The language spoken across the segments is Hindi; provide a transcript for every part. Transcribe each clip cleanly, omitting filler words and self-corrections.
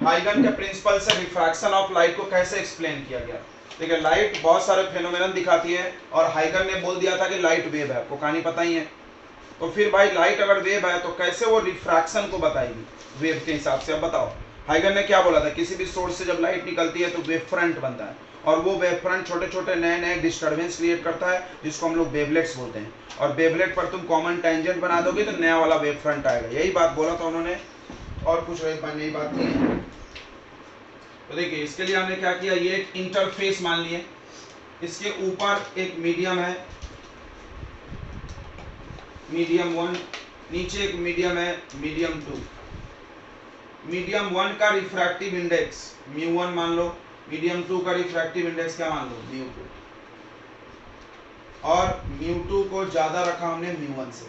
हाइगन के प्रिंसिपल से रिफ्रैक्शन ऑफ लाइट को कैसे एक्सप्लेन किया गया। देखिए लाइट बहुत सारे फेनोमेनन दिखाती है और हाइगन ने बोल दिया था कि लाइट वेव है, आपको कहानी पता ही है। तो फिर भाई लाइट अगर वेव है तो कैसे वो रिफ्रैक्शन को बताएगी वेव के हिसाब से। अब बताओ हाइगन ने क्या बोला था, किसी भी सोर्स से जब लाइट निकलती है तो वेव फ्रंट बनता है और वो वेव फ्रंट छोटे छोटे नए नए डिस्टर्बेंस क्रिएट करता है जिसको हम लोग वेवलेट्स बोलते हैं। और वेवलेट पर तुम कॉमन टेंजेंट बना दोगे तो नया वाला वेव फ्रंट आएगा, यही बात बोला था उन्होंने और कुछ नई बात नहीं है। तो देखिए इसके लिए हमने क्या किया, ये एक इंटरफेस मान लिए, इसके ऊपर एक मीडियम है मीडियम 1, नीचे एक मीडियम है मीडियम 2। मीडियम 1 का रिफ्रैक्टिव इंडेक्स μ1 मान लो, मीडियम 2 का रिफ्रैक्टिव इंडेक्स क्या मान लो μ2, और μ2 को ज्यादा रखा हमने μ1 से।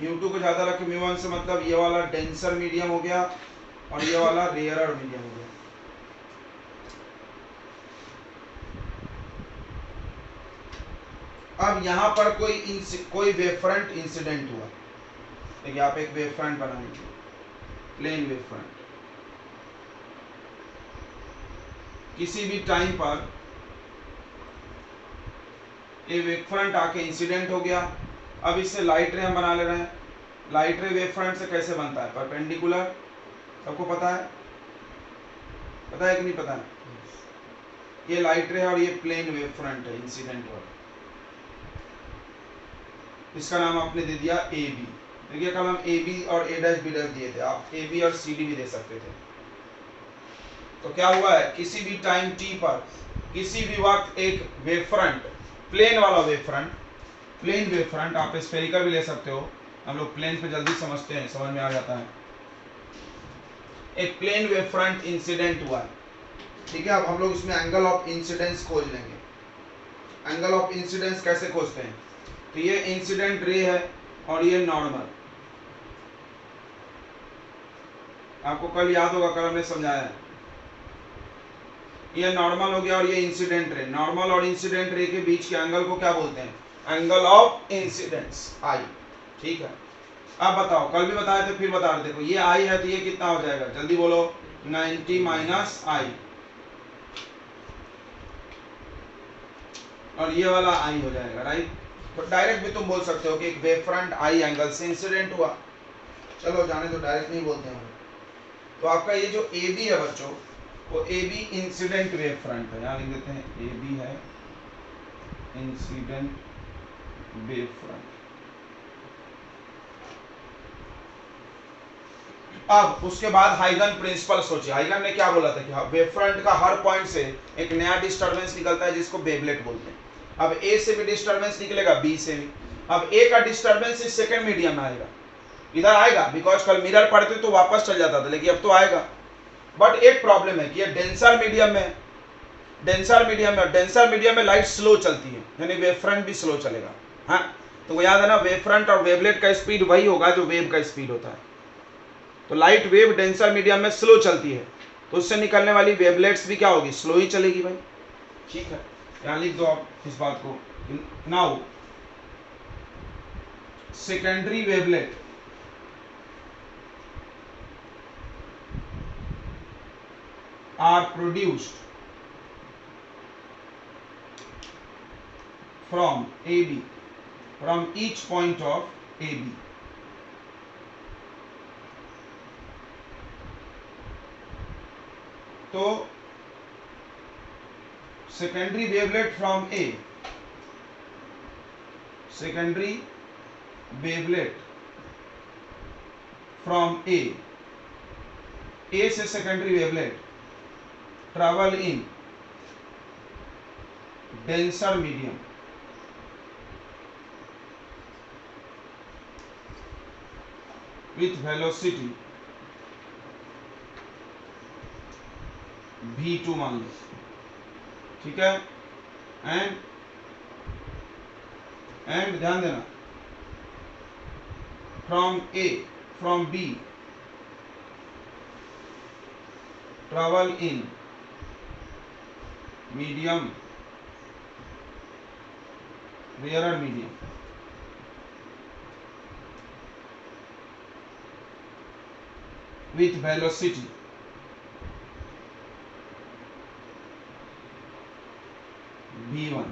μ2 को ज्यादा रखे μ1 से मतलब ये वाला डेंसर मीडियम हो गया और ये वाला रेयरर मीडियम हो गया। अब यहाँ पर कोई वेव फ्रंट इंसिडेंट हुआ, देखिए आप एक वेव फ्रंट बना लीजिए, प्लेन वेव फ्रंट, किसी भी टाइम पर ये वेव फ्रंट आके इंसिडेंट हो गया। अब इससे लाइट रे हम बना ले रहे हैं। लाइट रे वेव फ्रंट से कैसे बनता है, परपेंडिकुलर, सबको पता है कि नहीं पता है। ये लाइट रे है और ये प्लेन वेव फ्रंट है इंसिडेंट वाला, इसका नाम आपने दे दिया ए बी। देखिए कल हम ए बी और ए डैश बी डैश दिए थे, आप ए बी और सी डी भी दे सकते थे। तो क्या हुआ है, किसी भी टाइम टी पर किसी भी वक्त एक वेव फ्रंट, प्लेन वाला wave front, plane wave front, आप स्फेरिकल भी ले सकते हो, हम लोग प्लेन पे जल्दी समझते हैं, समझ में आ जाता है। एक प्लेन वेव फ्रंट इंसिडेंट हुआ है, ठीक है। अब हम लोग इसमें एंगल ऑफ इंसिडेंस खोज लेंगे। एंगल ऑफ इंसिडेंस कैसे खोजते हैं, तो ये इंसिडेंट रे है और ये नॉर्मल, आपको कल याद होगा, कल हमने समझाया है। ये नॉर्मल हो गया और ये इंसिडेंट रे। नॉर्मल और इंसिडेंट रे के बीच के एंगल को क्या बोलते हैं, एंगल ऑफ इंसिडेंस, आई, ठीक है। अब बताओ, कल भी बताए थे फिर बता रहे, देखो ये आई है तो ये कितना हो जाएगा, जल्दी बोलो, 90 माइनस आई, और ये वाला आई हो जाएगा, राइट। तो डायरेक्ट भी तुम बोल सकते हो कि एक वेव फ्रंट आई एंगल से इंसिडेंट हुआ, चलो जाने तो, डायरेक्ट नहीं बोलते हैं। तो आपका ये जो ए बी है बच्चों, वो A B incident wave front है, यहाँ लिख देते हैं ए बी है इंसिडेंट वेव फ्रंट। अब उसके बाद हाइगन प्रिंसिपल सोचिए, हाइगन ने क्या बोला था कि वेव फ्रंट का हर पॉइंट से एक नया डिस्टर्बेंस निकलता है जिसको वेवलेट बोलते हैं। अब ए से भी डिस्टर्बेंस निकलेगा, बी से भी। अब ए का डिस्टर्बेंस इस सेकंड मीडियम में आएगा, इधर आएगा, बिकॉज कल मिरर पढ़ते तो वापस चल जाता था, लेकिन अब तो आएगा। बट एक प्रॉब्लम है कि ये डेंसर मीडियम में, डेंसर मीडियम में लाइट स्लो चलती है, यानी वेव फ्रंट भी स्लो चलेगा। हाँ, तो याद है ना, वेव फ्रंट और वेवलेट का स्पीड वही होगा जो वेव का स्पीड होता है। तो लाइट वेव डेंसर मीडियम में स्लो चलती है, तो उससे निकलने वाली वेवलेट्स भी क्या होगी, स्लो ही चलेगी भाई, ठीक है। यहां लिख दो आप इस बात को। Now secondary wavelet are produced from AB, from each point of AB. तो secondary wavelet from A, secondary wavelet from A से secondary wavelet travel in denser medium with velocity v2 मान लो, ठीक है। एंड ध्यान देना, from B travel in medium, rarer medium, with velocity V1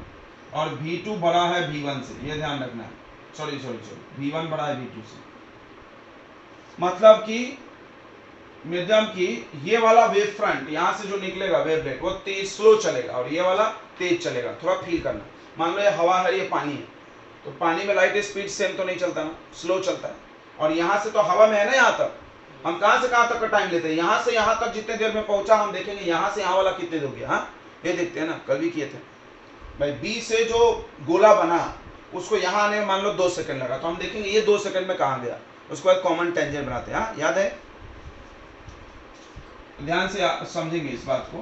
और V2 बड़ा है V1 से, ये ध्यान रखना है। सॉरी V1 बड़ा है V2 से, मतलब कि मीडियम की ये वाला वेव फ्रंट यहाँ से जो निकलेगा वेवलेट वो तेज स्लो चलेगा और ये वाला तेज चलेगा। थोड़ा फील करना, मान लो ये हवा है, ये पानी है, तो पानी में लाइट स्पीड सेम तो नहीं चलता ना, स्लो चलता है। और यहाँ से तो हवा में है ना, यहाँ तक हम कहाँ से कहाँ तक का टाइम लेते हैं, यहाँ से यहाँ तक जितने देर में पहुंचा हम देखेंगे यहाँ से यहाँ वाला कितने देर हो गया। हाँ ये देखते हैं ना, कल भी किए थे भाई। बी से जो गोला बना उसको यहाँ आने में मान लो 2 सेकंड लगा, तो हम देखेंगे ये 2 सेकंड में कहाँ गया, उसके बाद कॉमन टेंजेंट बनाते हैं। हाँ याद है, ध्यान से समझेंगे इस बात को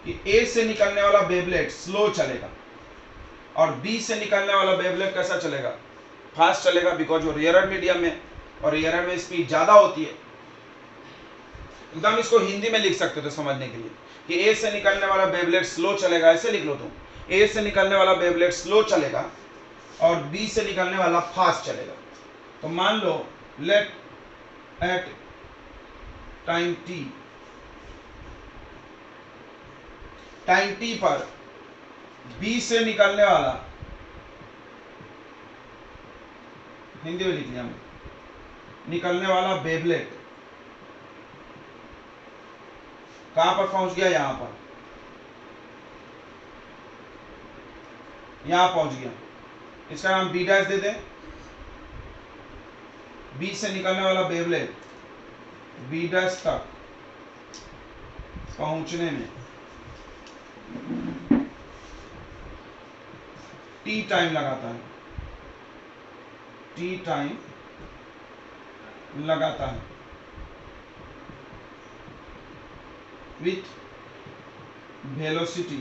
कि ए से निकलने वाला वेवलेट स्लो चलेगा और बी से निकलने वाला वेवलेट कैसा चलेगा, फास्ट चलेगा, बिकॉज वो रेयर मीडियम में और रेयर में स्पीड ज्यादा होती है। एकदम इसको हिंदी में लिख सकते थे समझने के लिए कि ए से निकलने वाला वेवलेट स्लो चलेगा, ऐसे लिख लो तुम, ए से निकलने वाला वेवलेट स्लो चलेगा और बी से निकलने वाला फास्ट चलेगा। तो मान लो लेट एट टाइम टी पर बी से निकलने वाला, हिंदी में लिख लिया मैं, निकलने वाला वेवलेट कहां पर पहुंच गया, यहां पर, यहां पहुंच गया, इसका नाम बी डैश दे दें। बी से निकलने वाला वेवलेट बी डैश तक पहुंचने में टी टाइम लगाता है, टी टाइम लगाता है विथ वेलोसिटी,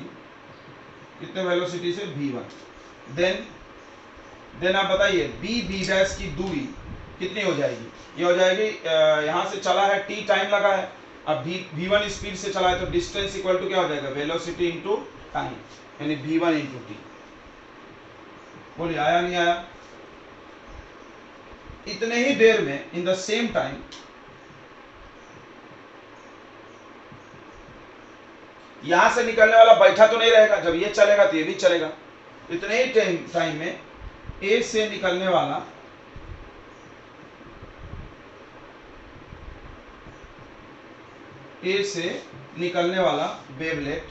कितने वेलोसिटी से, v1। देन आप बताइए बी डैश की दूरी कितनी हो जाएगी, ये हो जाएगी यहां से चला है t टाइम लगा है, अब v1 स्पीड से चला है तो डिस्टेंस इक्वल टू क्या हो जाएगा, वेलोसिटी इंटू टाइम, यानी v1 इंटू टी। बोलिए आया नहीं आया। इतने ही देर में इन द सेम टाइम यहां से निकलने वाला बैठा तो नहीं रहेगा, जब ये चलेगा तो ये भी चलेगा। इतने ही टाइम में ए से निकलने वाला वेवलेट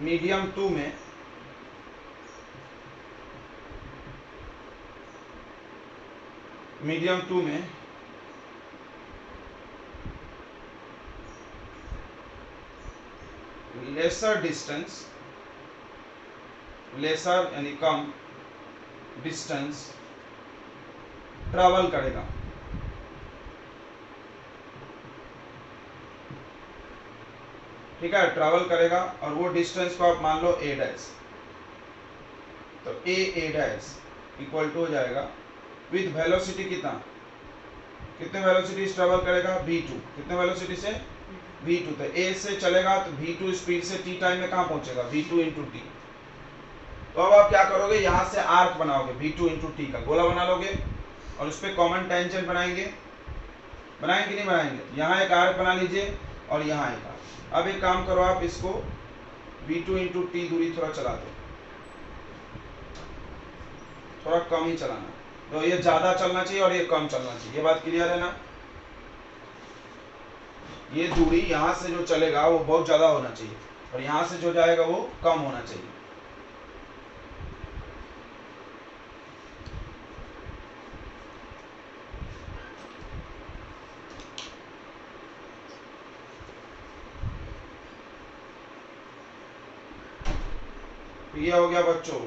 मीडियम 2 में लेसर डिस्टेंस, लेसर यानी कम डिस्टेंस ट्रैवल करेगा। ठीक है, ट्रैवल करेगा और वो डिस्टेंस को आप मान लो ए डैश, तो ए डैश इक्वल टू हो जाएगा विद वेलोसिटी कितने वेलोसिटी ट्रैवल करेगा, v2, कितने वेलोसिटी से, v2। तो a से चलेगा तो v2 स्पीड से t टाइम में कहां पहुंचेगा, v2 इंटू टी। तो अब आप क्या करोगे, यहां से आर्क बनाओगे, v2 इंटू टी का गोला बना लोगे और उस पर कॉमन टेंजेंट बनाएंगे कि नहीं बनाएंगे। यहाँ एक आर्क बना लीजिए और यहाँ एक आर्क। अब एक काम करो, आप इसको v2 इंटू टी दूरी थोड़ा चला दो, थोड़ा कम ही चलाना, तो ये ज्यादा चलना चाहिए और ये कम चलना चाहिए, ये बात क्लियर है ना। ये दूरी यहाँ से जो चलेगा वो बहुत ज्यादा होना चाहिए और यहाँ से जो जाएगा वो कम होना चाहिए। ये हो गया बच्चों,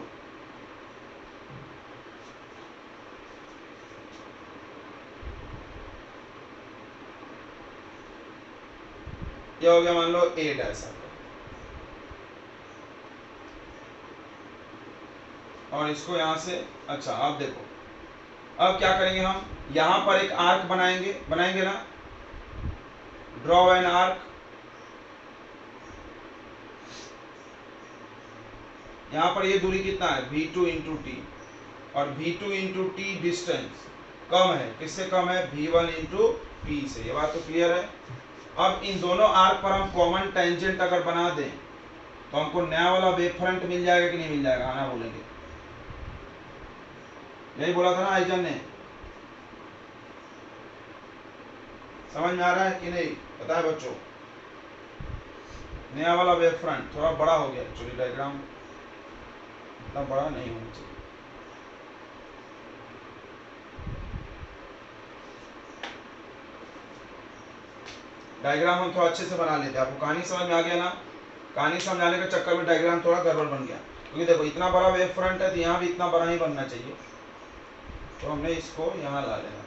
ये हो गया मान लो ए डैश और इसको यहां से, अच्छा आप देखो अब क्या करेंगे, हम यहां पर एक आर्क बनाएंगे ना, ड्रॉ एन आर्क। यहां पर ये दूरी कितना है, v2 इंटू टी, और v2 इंटू टी डिस्टेंस कम है, किससे कम है, v1 इंटू पी से। ये बात तो क्लियर है। अब इन दोनों आर्क पर हम कॉमन टेंजेंट अगर बना दें तो हमको नया वाला वेव फ्रंट मिल जाएगा कि नहीं मिल जाएगा, आना बोलेंगे। यही बोला था ना आईजन ने, समझ में आ रहा है कि नहीं पता है बच्चों। नया वाला वेव फ्रंट थोड़ा बड़ा हो गया एक्चुअली, डायग्राम इतना बड़ा नहीं होना चाहिए। डायग्राम हम थोड़ा अच्छे से बना लेते हैं। आपको कहानी समझ में आ गया ना, कहानी समझाने के चक्कर में डायग्राम थोड़ा गड़बड़ बन गया, क्योंकि देखो इतना बड़ा वेव फ्रंट है तो यहाँ भी इतना बड़ा ही बनना चाहिए, तो हमने इसको यहाँ ला लेना था।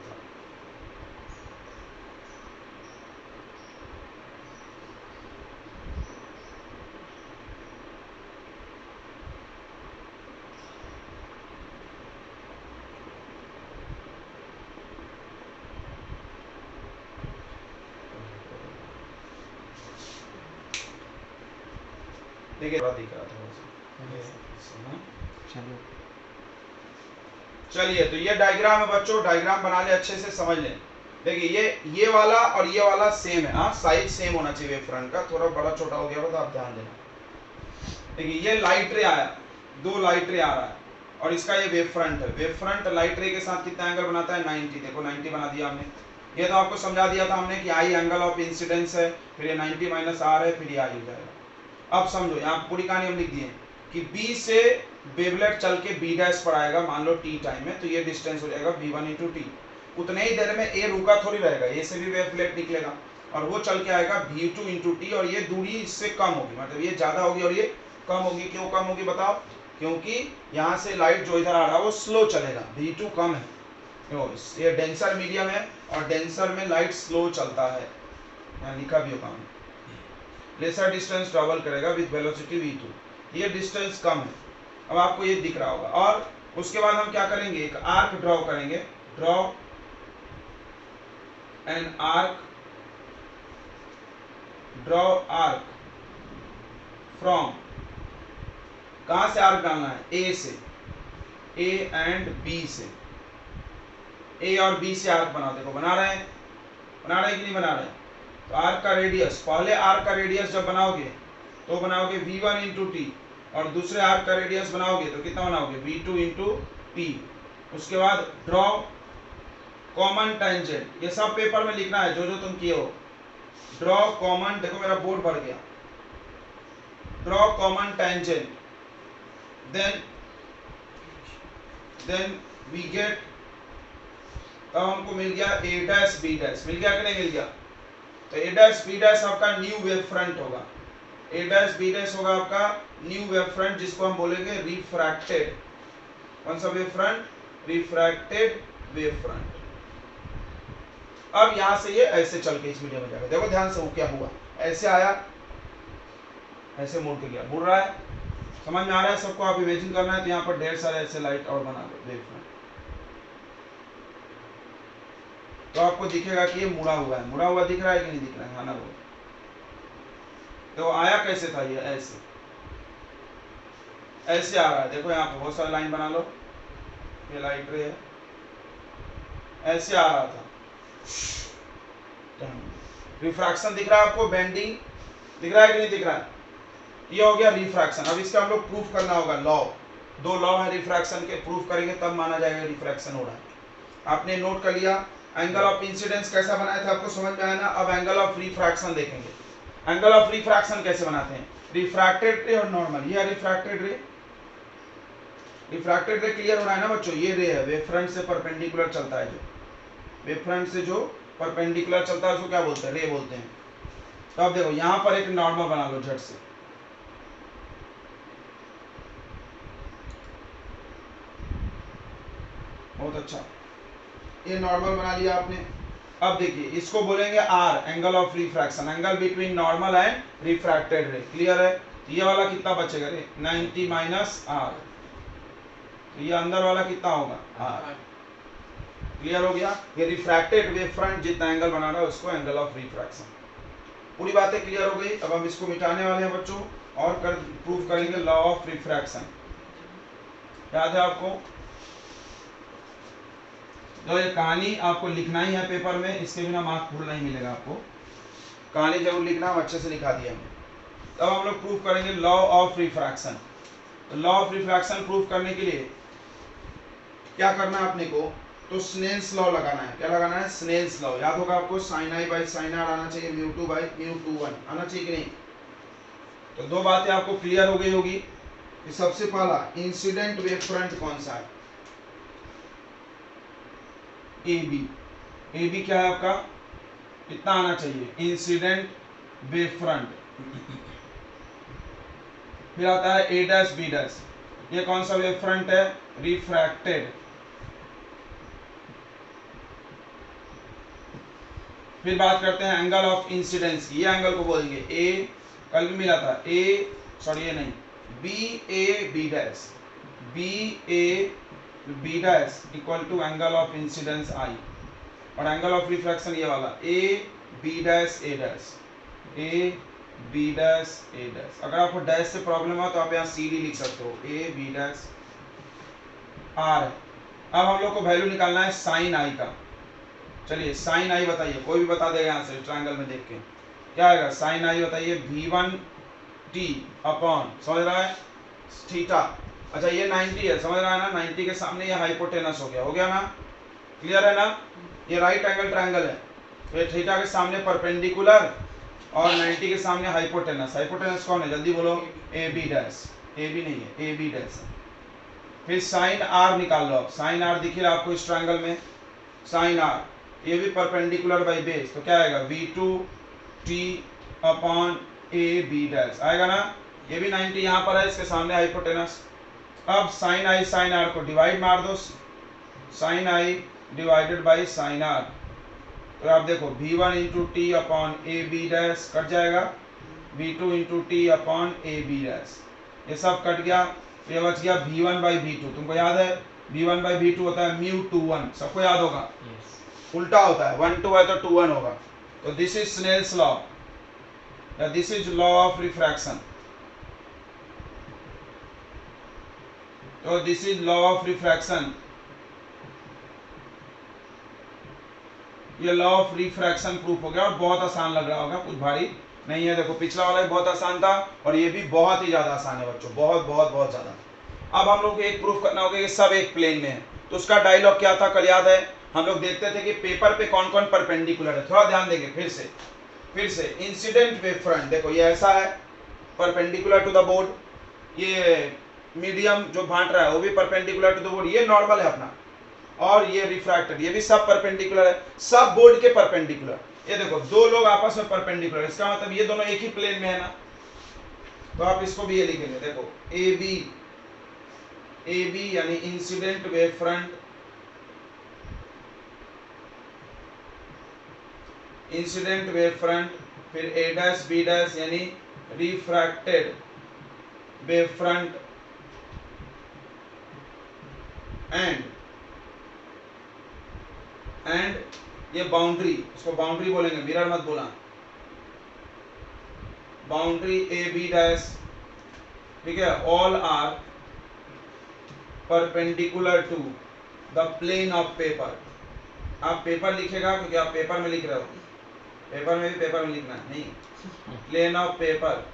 देखिए दिख रहा था। चलिए तो ये डायग्राम है बच्चों, डायग्राम बना ले अच्छे से, समझ लें। देखिए ये वाला और ये वाला सेम है, हाँ साइज सेम होना चाहिए फ्रंट का, थोड़ा बड़ा छोटा हो गया तो आप ध्यान देना। देखिए ये लाइट रे आया, 2 लाइट रे आ रहा है और इसका ये वेव फ्रंट है। वेव फ्रंट लाइट रे के साथ कितना एंगल बनाता है 90, देखो 90 बना दिया हमने। ये तो आपको समझा दिया था हमने कि आई एंगल ऑफ इंसिडेंस है, फिर ये 90 माइनस आर है, फिर ये आई हो जाएगा। अब समझो यहाँ पूरी कहानी हम लिख दिए कि B से वेवलेट चल के B डैश पर आएगा, मान लो t टाइम में, तो ये डिस्टेंस हो जाएगा v1 इंटू टी। उतने ही देर में A रुका थोड़ी रहेगा, A से भी वेवलेट निकलेगा और वो चल के आएगा v2 इंटू टी, और ये दूरी इससे कम होगी, मतलब ये ज्यादा होगी और ये कम होगी। क्यों कम होगी बताओ? क्योंकि यहाँ से लाइट जो इधर आ रहा है वो स्लो चलेगा, v2 कम है, ये डेंसर मीडियम है और डेंसर में लाइट स्लो चलता है, यहाँ लिखा भी होगा। लेसर डिस्टेंस ट्रेवल करेगा विद वेलोसिटी v2, ये डिस्टेंस कम है। अब आपको ये दिख रहा होगा। और उसके बाद हम क्या करेंगे, एक आर्क ड्रॉ करेंगे, draw an arc, draw arc from, कहां से आर्क डालना है, ए से, ए एंड बी से, ए और बी से आर्क बना, देखो बना रहे हैं, बना रहे हैं कि नहीं बना रहे हैं। तो आर्क का रेडियस, पहले आर्क का रेडियस जब बनाओगे तो बनाओगे v1 इंटू टी, और दूसरे आर्क का रेडियस बनाओगे तो कितना बनाओगे v2 इंटू टी। उसके बाद ड्रॉ कॉमन टेंजेंट, ये सब पेपर में लिखना है जो जो तुम किए हो। ड्रॉ कॉमन, देखो मेरा बोर्ड भर गया, draw common tangent, then we get, तब हमको मिल गया a डैश b डैश, मिल गया कि नहीं मिल गया। तो a डैश b डैश आपका न्यू वेव फ्रंट होगा, a डैश b डैश होगा आपका न्यू वेव फ्रंट, जिसको हम बोलेंगे रिफ्रैक्टेड। कौन सा wave front? Refracted wave front. अब यहां से ये ऐसे चल के इस मीडियम में जाएगा, देखो ध्यान से वो क्या हुआ, ऐसे आया, ऐसे मुड़ के गया, मुड़ रहा है, समझ में आ रहा है सबको। आप इमेजिन करना है तो यहाँ पर ढेर सारे ऐसे लाइट और बना लो वेव फ्रंट, तो आपको दिखेगा कि ये मुड़ा हुआ है, मुड़ा हुआ दिख रहा है कि नहीं दिख रहा है, हाँ ना बोलो। तो आया कैसे था ये, ऐसे ऐसे आ रहा है, देखो यहाँ पर बहुत सारा लाइन बना लो, ये लाइट रे है, ऐसे आ रहा था। रिफ्रैक्शन दिख रहा है आपको, बेंडिंग दिख रहा है कि नहीं दिख रहा है, ये हो गया रिफ्रैक्शन। अब इसका हम लोग प्रूफ करना होगा, लॉ, 2 लॉ है रिफ्रैक्शन के, प्रूफ करेंगे तब माना जाएगा रिफ्रैक्शन हो रहा है। आपने नोट कर लिया, एंगल ऑफ इंसिडेंस कैसा बनाया था आपको समझ में आया ना। अब एंगल ऑफ रिफ्रैक्शन देखेंगे, एंगल ऑफ रिफ्रैक्शन कैसे बनाते हैं, रिफ्रैक्टेड रे और नॉर्मल। ये रिफ्रैक्टेड रे, रिफ्रैक्टेड रे क्लियर हो रहा है ना बच्चों, ये रे है वेव फ्रंट से परपेंडिकुलर चलता है, जो वेव फ्रंट से जो परपेंडिकुलर चलता है उसको क्या बोलते हैं, रे बोलते हैं। तो अब देखो यहां पर एक नॉर्मल बना लो झट से, बहुत अच्छा, ये नॉर्मल बना लिया आपने। अब देखिए इसको बोलेंगे R, angle of refraction, angle between normal and refracted ray, clear है। ये वाला कितना बचेगा रे, 90 माइनस आर, तो ये अंदर वाला कितना होगा आर, क्लियर हो गया। ये रिफ्रैक्टेड वेव फ्रंट जितना एंगल बना रहा है उसको एंगल ऑफ रिफ्रैक्शन। पूरी बातें क्लियर हो गई। अब हम इसको मिटाने वाले हैं बच्चों और प्रूफ करेंगे लॉ ऑफ रिफ्रैक्शन। याद है आपको, तो ये कहानी आपको लिखना ही है पेपर में, इसके बिना मार्क फुल नहीं मिलेगा आपको। कहानी जरूर लिखना, हम अच्छे से लिखा दिया हमने। तब हम लोग प्रूफ करेंगे लॉ ऑफ रिफ्रैक्शन। तो लॉ ऑफ रिफ्रैक्शन प्रूफ करने के लिए क्या करना है अपने को, तो स्नेल्स लॉ लगाना है। क्या लगाना है? Snell's law. याद होगा आपको, sine I by sine R आना चाहिए, mu two by mu two one आना चाहिए कि नहीं। तो दो बातें आपको क्लियर हो गई होगी कि सबसे पहला इंसिडेंट वेव फ्रंट कौन सा है, ए बी। ए बी क्या है आपका, कितना आना चाहिए, इंसिडेंट वेव फ्रंट। फिर आता है ए डैश बी डैश, ये कौन सा वेव फ्रंट है, रिफ्रैक्टेड। फिर बात करते हैं एंगल ऑफ इंसिडेंस की, ये एंगल को बोलेंगे ए, कल भी मिला था ए, सॉरी ये नहीं, B A B dash, B A B dash equal to angle of incidence I, और एंगल ऑफ रिफ्रैक्शन ये वाला A B dash A dash, A B dash A dash. अगर आपको डैश से प्रॉब्लम हो तो आप यहाँ सी डी लिख सकते हो, ए बी डैश आर। अब हम लोग को वैल्यू निकालना है साइन आई का। चलिए साइन आई बताइए, कोई भी बता देगा यहाँ से ट्रायंगल में देख के क्या आएगा। साइन आई बताइए, V1 T अपॉन, समझ रहा है, थीटा। अच्छा ये 90 है, समझ रहा है ना, 90 के सामने ये हाइपोटेनस हो गया ना, क्लियर है ना। ये राइट एंगल ट्रायंगल है, तो ये थीटा के सामने परपेंडिकुलर और 90 के सामने हाइपोटेनस। हाइपोटेनस कौन है, जल्दी बोलो, A B dash, A B नहीं है, ए बी डैश। फिर साइन आर निकाल लो, साइन आर दिख रहा आपको इस ट्रायंगल में, साइन आर ये भी परपेंडिकुलर बाई बेस, तो क्या आएगा, V2 T upon A B dash आएगा ना। ये भी 90 यहाँ पर है, इसके सामने हाइपोटेनस। अब साइन आई साइन आर को डिवाइड मार दो, sine I divided by sine R, तो आप देखो V1 into T upon A B dash cut जाएगा, V2 into T upon A B dash, ये सब कट गया, ये बच गया V1 बाई V2। तुमको याद है V1 बाई V2 होता है म्यू टू वन, सबको याद होगा, उल्टा होता है, 1 2 है तो 2 1 होगा। तो दिस इज स्नेल्स लॉ, या this is law of refraction. तो this is law of refraction, ये लॉ ऑफ रिफ्रैक्शन प्रूफ हो गया, और बहुत आसान लग रहा होगा, कुछ भारी नहीं है। देखो पिछला वाला भी बहुत आसान था और ये भी बहुत ही ज्यादा आसान है बच्चों, बहुत बहुत बहुत ज्यादा। अब हम लोग को एक प्रूफ करना होगा कि सब एक प्लेन में है। तो उसका डायलॉग क्या था, कल याद है, हम लोग देखते थे कि पेपर पे कौन कौन परपेंडिकुलर है। थोड़ा ध्यान देंगे फिर से इंसिडेंट वेव फ्रंट, देखो ये ऐसा है परपेंडिकुलर टू द बोर्ड, ये मीडियम जो बांट रहा है वो भी परपेंडिकुलर टू द बोर्ड, ये नॉर्मल है अपना, और ये रिफ्रैक्टेड, ये भी सब परपेंडिकुलर है, सब बोर्ड के परपेंडिकुलर। ये देखो दो लोग आपस में परपेंडिकुलर, इसका मतलब ये दोनों एक ही प्लेन में है ना। तो आप इसको भी ये लिखेंगे, देखो ए बी यानी incident wave front, incident wave front, फिर ए डैश बी डैश यानी रिफ्रैक्टेड वेव फ्रंट, एंड ये बाउंड्री, इसको बाउंड्री बोलेंगे, मिरर मत बोला, बाउंड्री ए बी डैश, ठीक है, all are perpendicular to the plane of paper. आप पेपर लिखेगा क्योंकि आप पेपर में लिख रहे हो, पेपर में भी पेपर में लिखना है, नहीं, plane of paper,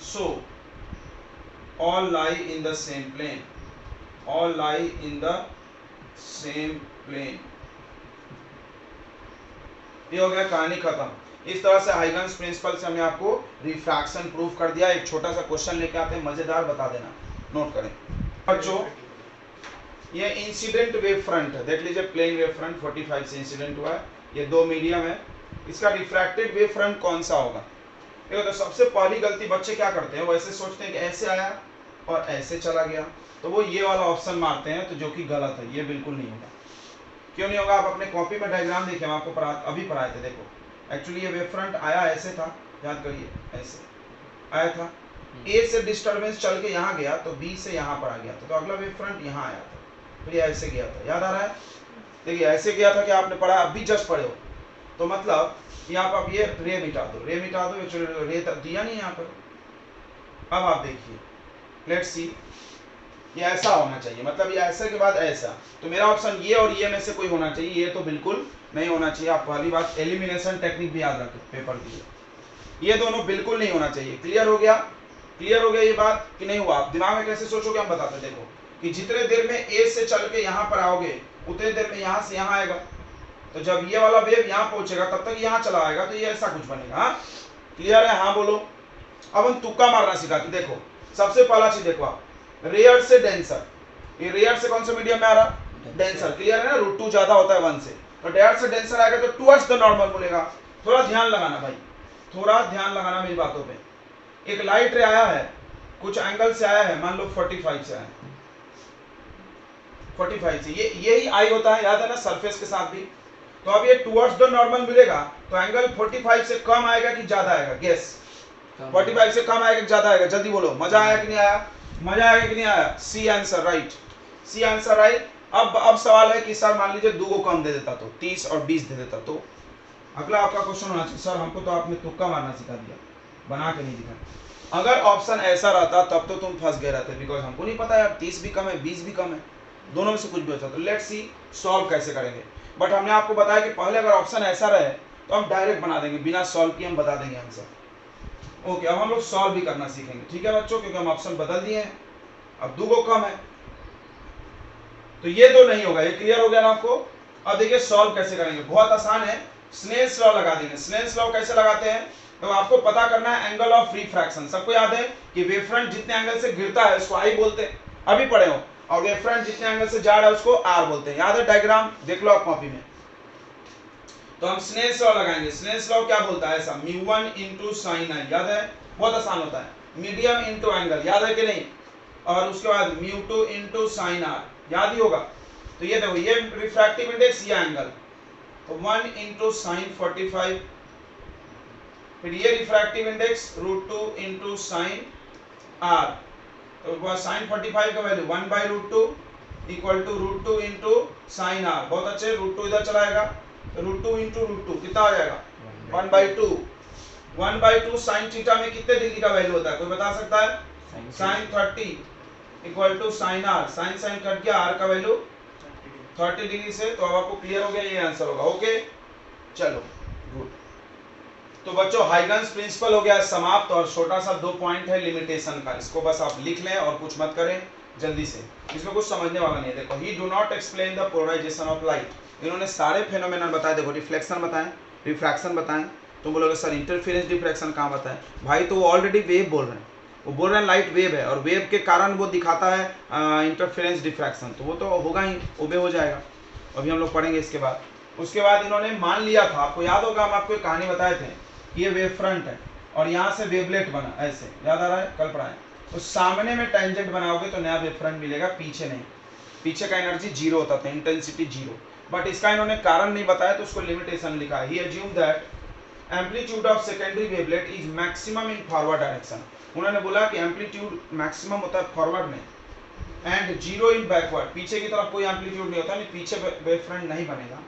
so all lie in the same plane, all lie in the same plane. ये हो गया, कहानी खत्म। इस तरह से हाइगन्स प्रिंसिपल से हमने आपको रिफ्रैक्शन प्रूफ कर दिया। एक छोटा सा क्वेश्चन लेके आते हैं, मजेदार, बता देना, नोट करें बच्चों। ये इंसिडेंट वेव फ्रंट है, देख लीजिए, प्लेन वेव फ्रंट 45 से इंसिडेंट हुआ है, ये दो मीडियम है, इसका रिफ्रैक्टेड वेव फ्रंट कौन सा होगा। देखो तो सबसे पहली गलती बच्चे क्या करते हैं, वो ऐसे सोचते हैं कि ऐसे आया और ऐसे चला गया, तो वो ये वाला ऑप्शन मारते हैं, तो जो कि गलत है, ये बिल्कुल नहीं होगा। क्यों नहीं होगा, आप अपने कॉपी में डायग्राम देखिए, हम आपको अभी पढ़ाए थे। देखो एक्चुअली ये वेव फ्रंट आया ऐसे था, याद करिए, ऐसे आया था, ए से डिस्टर्बेंस चल के यहाँ गया तो बी से यहाँ पर आ गया था, तो अगला वेव फ्रंट यहाँ आया था, फिर ये ऐसे गया था, याद आ रहा है। देखिए ऐसे गया था कि आपने पढ़ा, अब भी जस्ट पढ़े हो, तो मतलब यहाँ पर आप ये रे मिटा दो, रे दिया नहीं यहाँ पर। अब आप देखिए, लेट्स सी, ये ऐसा होना चाहिए, मतलब ये ऐसे के बाद ऐसा, तो मेरा ऑप्शन ये और ये में से कोई होना चाहिए, ये तो बिल्कुल नहीं होना चाहिए। आप पहली बात एलिमिनेशन टेक्निक भी याद रखें पेपर की, ये दोनों बिल्कुल नहीं होना चाहिए। क्लियर हो गया? क्लियर हो गया ये बात कि नहीं हुआ? आप दिमाग में कैसे सोचोगे हम बताते। देखो कि जितने देर में ए से चल के यहाँ पर आओगे उतने देर में यहाँ से यहाँ आएगा, तो जब ये वाला वेव यहाँ पहुंचेगा तब तक यहाँ चला आएगा, तो ये ऐसा कुछ बनेगा। हाँ क्लियर है? हाँ बोलो। अब हम तुक्का मारना सिखाते। देखो सबसे पहला चीज देखो आप, रेयर से डेंसर। ये रेयर से कौन सा मीडियम में आ रहा? डेंसर। क्लियर है ना? √2 ज्यादा होता है 1 से, तो रेयर से डेंसर आएगा तो टुवर्ड्स द नॉर्मल बोलेगा। थोड़ा ध्यान लगाना भाई, थोड़ा ध्यान लगाना मेरी बातों पे। एक लाइट रे आया है, कुछ एंगल से आया है, मान लो 45 से आया है, 45 से, ये यही आई होता है, याद है ना, सरफेस के साथ भी। तो अब ये टुवर्ड्स द नॉर्मल मिलेगा, तो एंगल 45 से कम आएगा कि ज्यादा आएगा? गेस। 45 से कम आएगा कि ज्यादा आएगा? जल्दी बोलो। मजा आया कि नहीं आया? मजा आएगा कि नहीं आया? C answer right, C answer right. अब सवाल है कि सर मान लीजिए 2 को कम दे देता तो 30 और 20 दे देता, तो अगला आपका क्वेश्चन होना चाहिए, सर हमको तो आपने तुक्का मारना सिखा दिया, बना के नहीं दिखा। अगर ऑप्शन ऐसा रहता तब तो तुम फंस गए रहते, बिकॉज हमको नहीं पता यार 30 भी कम है 20 भी कम है, दोनों में से कुछ भी हो सकता। तो लेट्स सी सॉल्व कैसे करेंगे। बट हमने आपको बताया कि पहले अगर ऑप्शन ऐसा रहे तो हम डायरेक्ट बना देंगे, बिना सॉल्व किए हम बता देंगे आंसर। ओके, अब हम लोग सॉल्व भी करना सीखेंगे, ठीक है बच्चों, क्योंकि हम ऑप्शन बदल दिए हैं, अब 2 को कम है तो ये 2 नहीं होगा। ये क्लियर हो गया ना आपको? अब देखिए सॉल्व कैसे करेंगे, बहुत आसान है। स्नेल्स लॉ लगा देंगे। स्नेल्स लॉ कैसे लगाते हैं? तो आपको पता करना है एंगल ऑफ रिफ्रैक्शन। सबको याद है कि वेव फ्रंट जितने एंगल से गिरता है उसको आई बोलते हैं, अभी पढ़े हो, और वेव फ्रंट जितने एंगल से जा रहा है उसको आर बोलते हैं। याद है? डायग्राम देख लो आप कॉपी में। तो हम स्नेल्स लॉ लगाएंगे। स्नेल्स लॉ क्या बोलता है? ऐसा μ1 * sin i, याद है? बहुत आसान होता है। मीडियम इंटू एंगल, याद है कि नहीं? और उसके बाद μ2 * sin r, याद ही होगा। तो ये देखो, ये रिफ्रैक्टिव इंडेक्स, ये एंगल, तो 1 * sin 45, फिर ये रिफ्रैक्टिव इंडेक्स √2 * sin r, तो sin 45 का value 1/√2 equal to √2 * sin r। बहुत अच्छे, √2 इधर चलाएगा तो √2 * √2 कितना आ जाएगा? 1/2। 1/2 sin थीटा में कितने डिग्री का वैल्यू होता है? कोई बता सकता है? sin 30 equal to sin r। sin cut गया, r का वैल्यू 30 डिग्री से। तो अब आपको क्लियर हो गया, ये आंसर होगा। ओके चलो गुड। तो बच्चों हाइगन्स प्रिंसिपल हो गया समाप्त, और छोटा सा 2 पॉइंट है लिमिटेशन का, इसको बस आप लिख लें और कुछ मत करें जल्दी से, इसमें कुछ समझने वाला नहीं है। देखो, he do not explain the polarisation of light. इन्होंने सारे फेनोमेनन बताए। देखो, रिफ्लेक्शन बताएं, रिफ्रैक्शन बताएं। तुम बोलोगे सर इंटरफेरेंस डिफ्रैक्शन कहाँ बताएं? भाई तो वो ऑलरेडी वेव बोल रहे हैं, वो बोल रहे हैं लाइट वेव है, और वेव के कारण वो दिखाता है इंटरफेरेंस डिफ्रैक्शन, तो वो तो होगा ही, ओबे हो जाएगा। अभी हम लोग पढ़ेंगे इसके बाद। उसके बाद इन्होंने मान लिया था, आपको याद होगा, हम आपको एक कहानी बताए थे, ये वेव फ्रंट है और यहाँ से वेवलेट बना, ऐसे याद आ रहा है? कल पढ़ाए। तो सामने में टेंजेंट बनाओगे तो नया वेव फ्रंट मिलेगा, पीछे नहीं। पीछे का एनर्जी 0 होता था, इंटेंसिटी 0। बट इसका इन्होंने कारण नहीं बताया, तो उसको लिमिटेशन लिखा है। He assume that amplitude of secondary wavelet is maximum in forward direction. उन्होंने बोला कि एम्पलीट्यूड मैक्सिमम होता है फॉरवर्ड में, एंड 0 इन बैकवर्ड, पीछे की तरफ कोई एम्पलीट्यूड नहीं होता, नहीं पीछे वेव फ्रंट नहीं बनेगा,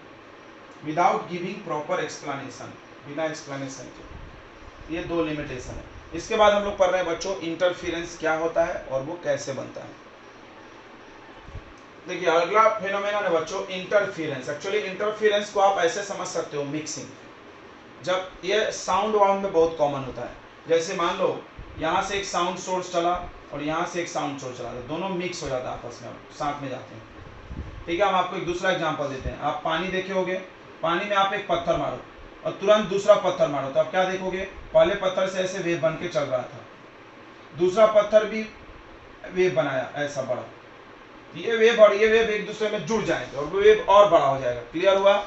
विदाउट गिविंग प्रॉपर एक्सप्लेनेशन, बिना एक्सप्लेनेशन के। ये 2 लिमिटेशन है। इसके बाद हम लोग पढ़ रहे हैं बच्चों इंटरफेरेंस क्या होता है और वो कैसे बनता है। देखिए अगला फेनोमेनन है बच्चों इंटरफेरेंस। एक्चुअली इंटरफेरेंस को आप ऐसे समझ सकते हो, मिक्सिंग। जब ये साउंड वाउंड में बहुत कॉमन होता है, जैसे मान लो यहाँ से एक साउंड सोर्स चला और यहाँ से एक साउंड सोर्स चला, दोनों मिक्स हो जाता है आपस में, साथ में जाते हैं। ठीक है, हम आपको एक दूसरा एग्जांपल देते हैं। आप पानी देखे होगे, पानी में आप एक पत्थर मारो और तुरंत दूसरा पत्थर मारो, तो आप क्या देखोगे? पहले पत्थर से ऐसे वेव बन के चल रहा था, दूसरा पत्थर भी वेव बनाया ऐसा बड़ा, ये वेव और ये वेव एक दूसरे में जुड़ जाएंगे और वेव और बड़ा हो जाएगा। क्लियर हुआ?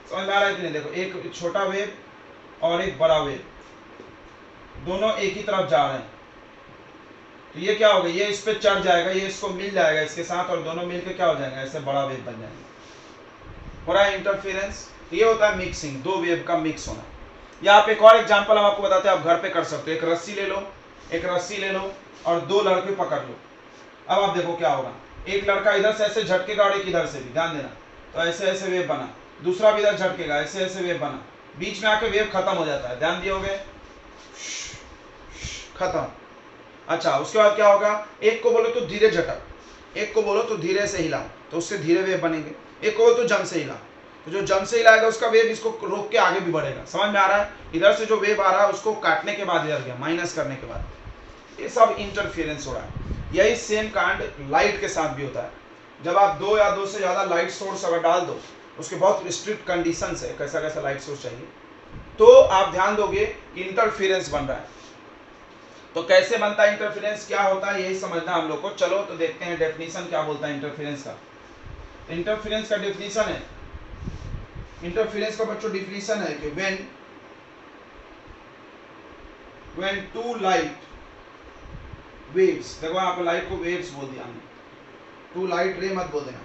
समझ में आ रहा है कि नहीं? देखो, एक छोटा वेव और एक बड़ा वेव, दोनों एक ही तरफ जा रहे हैं, तो ये क्या होगा? ये इस पे चढ़ जाएगा, ये इसको मिल जाएगा इसके साथ, और दोनों मिलकर क्या हो जाएंगे? ऐसे बड़ा वेव बन जाएंगे। हो रहा है इंटरफेरेंस। ये होता है मिक्सिंग, 2 वेव का मिक्स होना। या आप एक और एग्जांपल हम आपको बताते हैं, आप घर पे कर सकते हो। एक रस्सी ले लो, एक रस्सी ले लो और 2 लड़के पकड़ लो। अब आप देखो क्या होगा, एक लड़का इधर से ऐसे झटकेगा और एक इधर से भी, ध्यान देना, तो ऐसे ऐसे वेव बना, दूसरा भी इधर झटकेगा, ऐसे ऐसे वेव बना, बीच में आके वेव खत्म हो जाता है। ध्यान दिए, खत्म। अच्छा, उसके बाद क्या होगा? एक को बोलो तो धीरे झटक, एक को बोलो तो धीरे से हिला, तो उससे धीरे वेव बनेंगे। एक को बोलो तो जम से हिला, तो जो जंप से हिलाएगा उसका वेव इसको रोक के आगे भी बढ़ेगा। समझ में आ रहा है? इधर से जो वेव आ रहा है उसको काटने के बाद इधर गया, माइनस करने के बाद, ये सब इंटरफेरेंस हो रहा है। यही सेम कांड लाइट के साथ भी होता है। जब आप 2 या 2 से ज़्यादा लाइट सोर्स अगर डाल दो, उसके बहुत स्ट्रिक्ट कंडीशंस है कैसा कैसा लाइट सोर्स चाहिए, तो आप ध्यान दोगे इंटरफेरेंस बन रहा है। तो कैसे बनता है इंटरफेरेंस, क्या होता है, यही समझना हम लोग को। चलो तो देखते हैं डेफिनेशन क्या बोलता है इंटरफेरेंस का। इंटरफेरेंस का डेफिनेशन है, इंटरफेरेंस का बच्चों डेफिनेशन है कि when two light waves, देखो यहाँ पे लाइट को वेव्स बोल दिया हमने, टू लाइट रे मत बोल देना,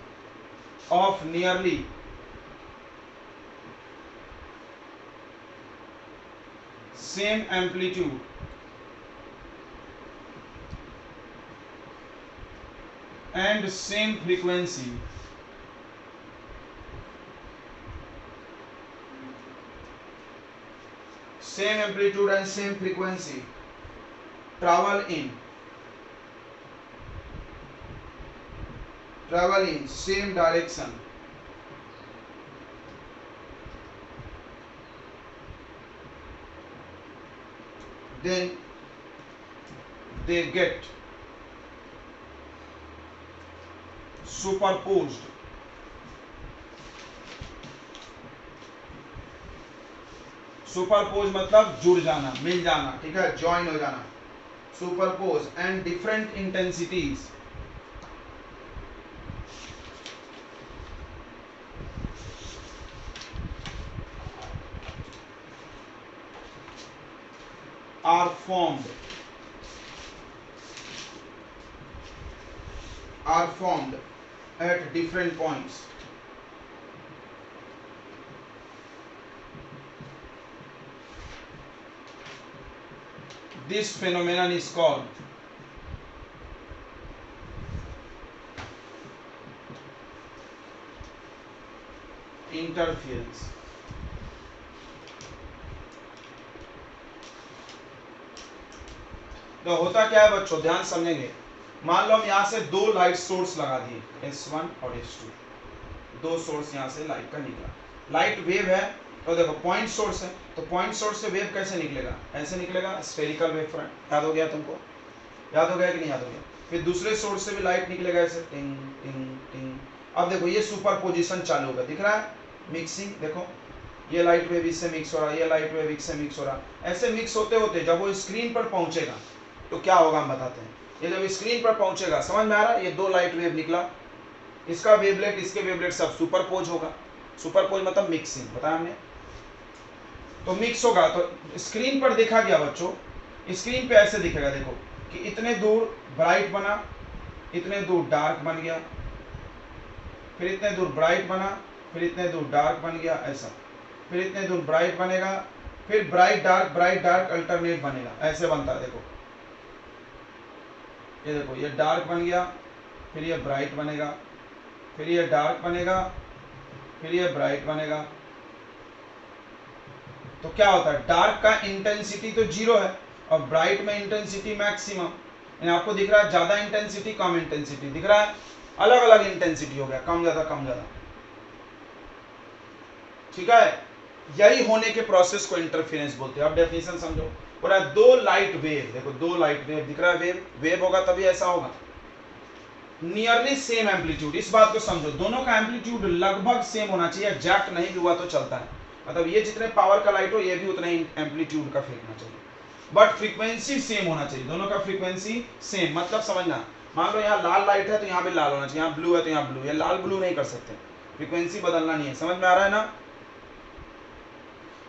of nearly same amplitude and same frequency same amplitude and same frequency travel in same direction, then they get superposed superpose मतलब जुड़ जाना, मिल जाना, ठीक है, ज्वाइन हो जाना। Superpose and different intensities are formed at different points. This phenomenon is called interference. तो होता क्या है बच्चों, ध्यान समझेंगे। मान लो हम यहाँ से 2 लाइट सोर्स लगा दिए, S1 और S2, 2 सोर्स यहाँ से लाइट का निकला, लाइट वेव है। तो देखो पॉइंट सोर्स है, तो पॉइंट सोर्स से वेव कैसे निकलेगा, ऐसे निकलेगा, स्फेरिकल वेव फ्रंट। याद हो गया तुमको, याद हो गया कि नहीं याद हो गया? फिर दूसरे सोर्स से भी लाइट निकलेगा ऐसे, टिंग टिंग टिंग। अब देखो ये सुपरपोजिशन चालू होगा, दिख रहा है, मिक्सिंग। देखो ये लाइट वेव इससे मिक्स हो रहा है, ये लाइट वेव इससे मिक्स हो रहा है। ऐसे मिक्स होते होते जब वो स्क्रीन पर पहुंचेगा तो क्या होगा हम बताते हैं। ये जब स्क्रीन पर पहुंचेगा, समझ में आ रहा है, ये 2 लाइट वेव निकला, इसका वेवलेट इसके वेवलेट सब सुपरपोज होगा। सुपरपोज मतलब मिक्सिंग, बताया हमने। तो मिक्स होगा तो स्क्रीन पर देखा गया बच्चों, स्क्रीन पे ऐसे दिखेगा, देखो कि इतने दूर ब्राइट बना, इतने दूर डार्क बन गया, फिर इतने दूर ब्राइट बना, फिर इतने दूर डार्क बन गया, ऐसा, फिर इतने दूर ब्राइट बनेगा, फिर ब्राइट डार्क अल्टरनेट बनेगा, ऐसे बनता है। देखो ये देखो, ये डार्क बन गया, फिर ये ब्राइट बनेगा, फिर ये डार्क बनेगा, फिर ये ब्राइट बनेगा। तो क्या होता है, डार्क का इंटेंसिटी तो 0 है और ब्राइट में इंटेंसिटी मैक्सिमम। यानी आपको दिख रहा है ज्यादा इंटेंसिटी कम इंटेंसिटी, दिख रहा है, अलग अलग इंटेंसिटी हो गया, कम ज्यादा कम ज्यादा, ठीक है। यही होने के प्रोसेस को इंटरफेरेंस बोलते हैं। अब डेफिनेशन समझो, पूरा 2 लाइट वेव, देखो 2 लाइट वेव दिख रहा है, वेव होगा तभी ऐसा होगा, नियरली सेम एम्पलीट्यूड। इस बात को समझो, दोनों का एम्पलीट्यूड लगभग सेम होना चाहिए, एग्जैक्ट नहीं भी हुआ तो चलता है, मतलब ये जितने पावर का लाइट हो ये भी उतना ही एम्पलीट्यूड का फेंकना चाहिए, बट फ्रीक्वेंसी सेम होना चाहिए, दोनों का फ्रीक्वेंसी सेम। मतलब समझना, मान लो यहाँ लाल लाइट है तो यहाँ भी लाल होना चाहिए, यहाँ ब्लू है तो यहाँ ब्लू, ये लाल ब्लू नहीं कर सकते, फ्रीक्वेंसी बदलना नहीं है। समझ में आ रहा है ना?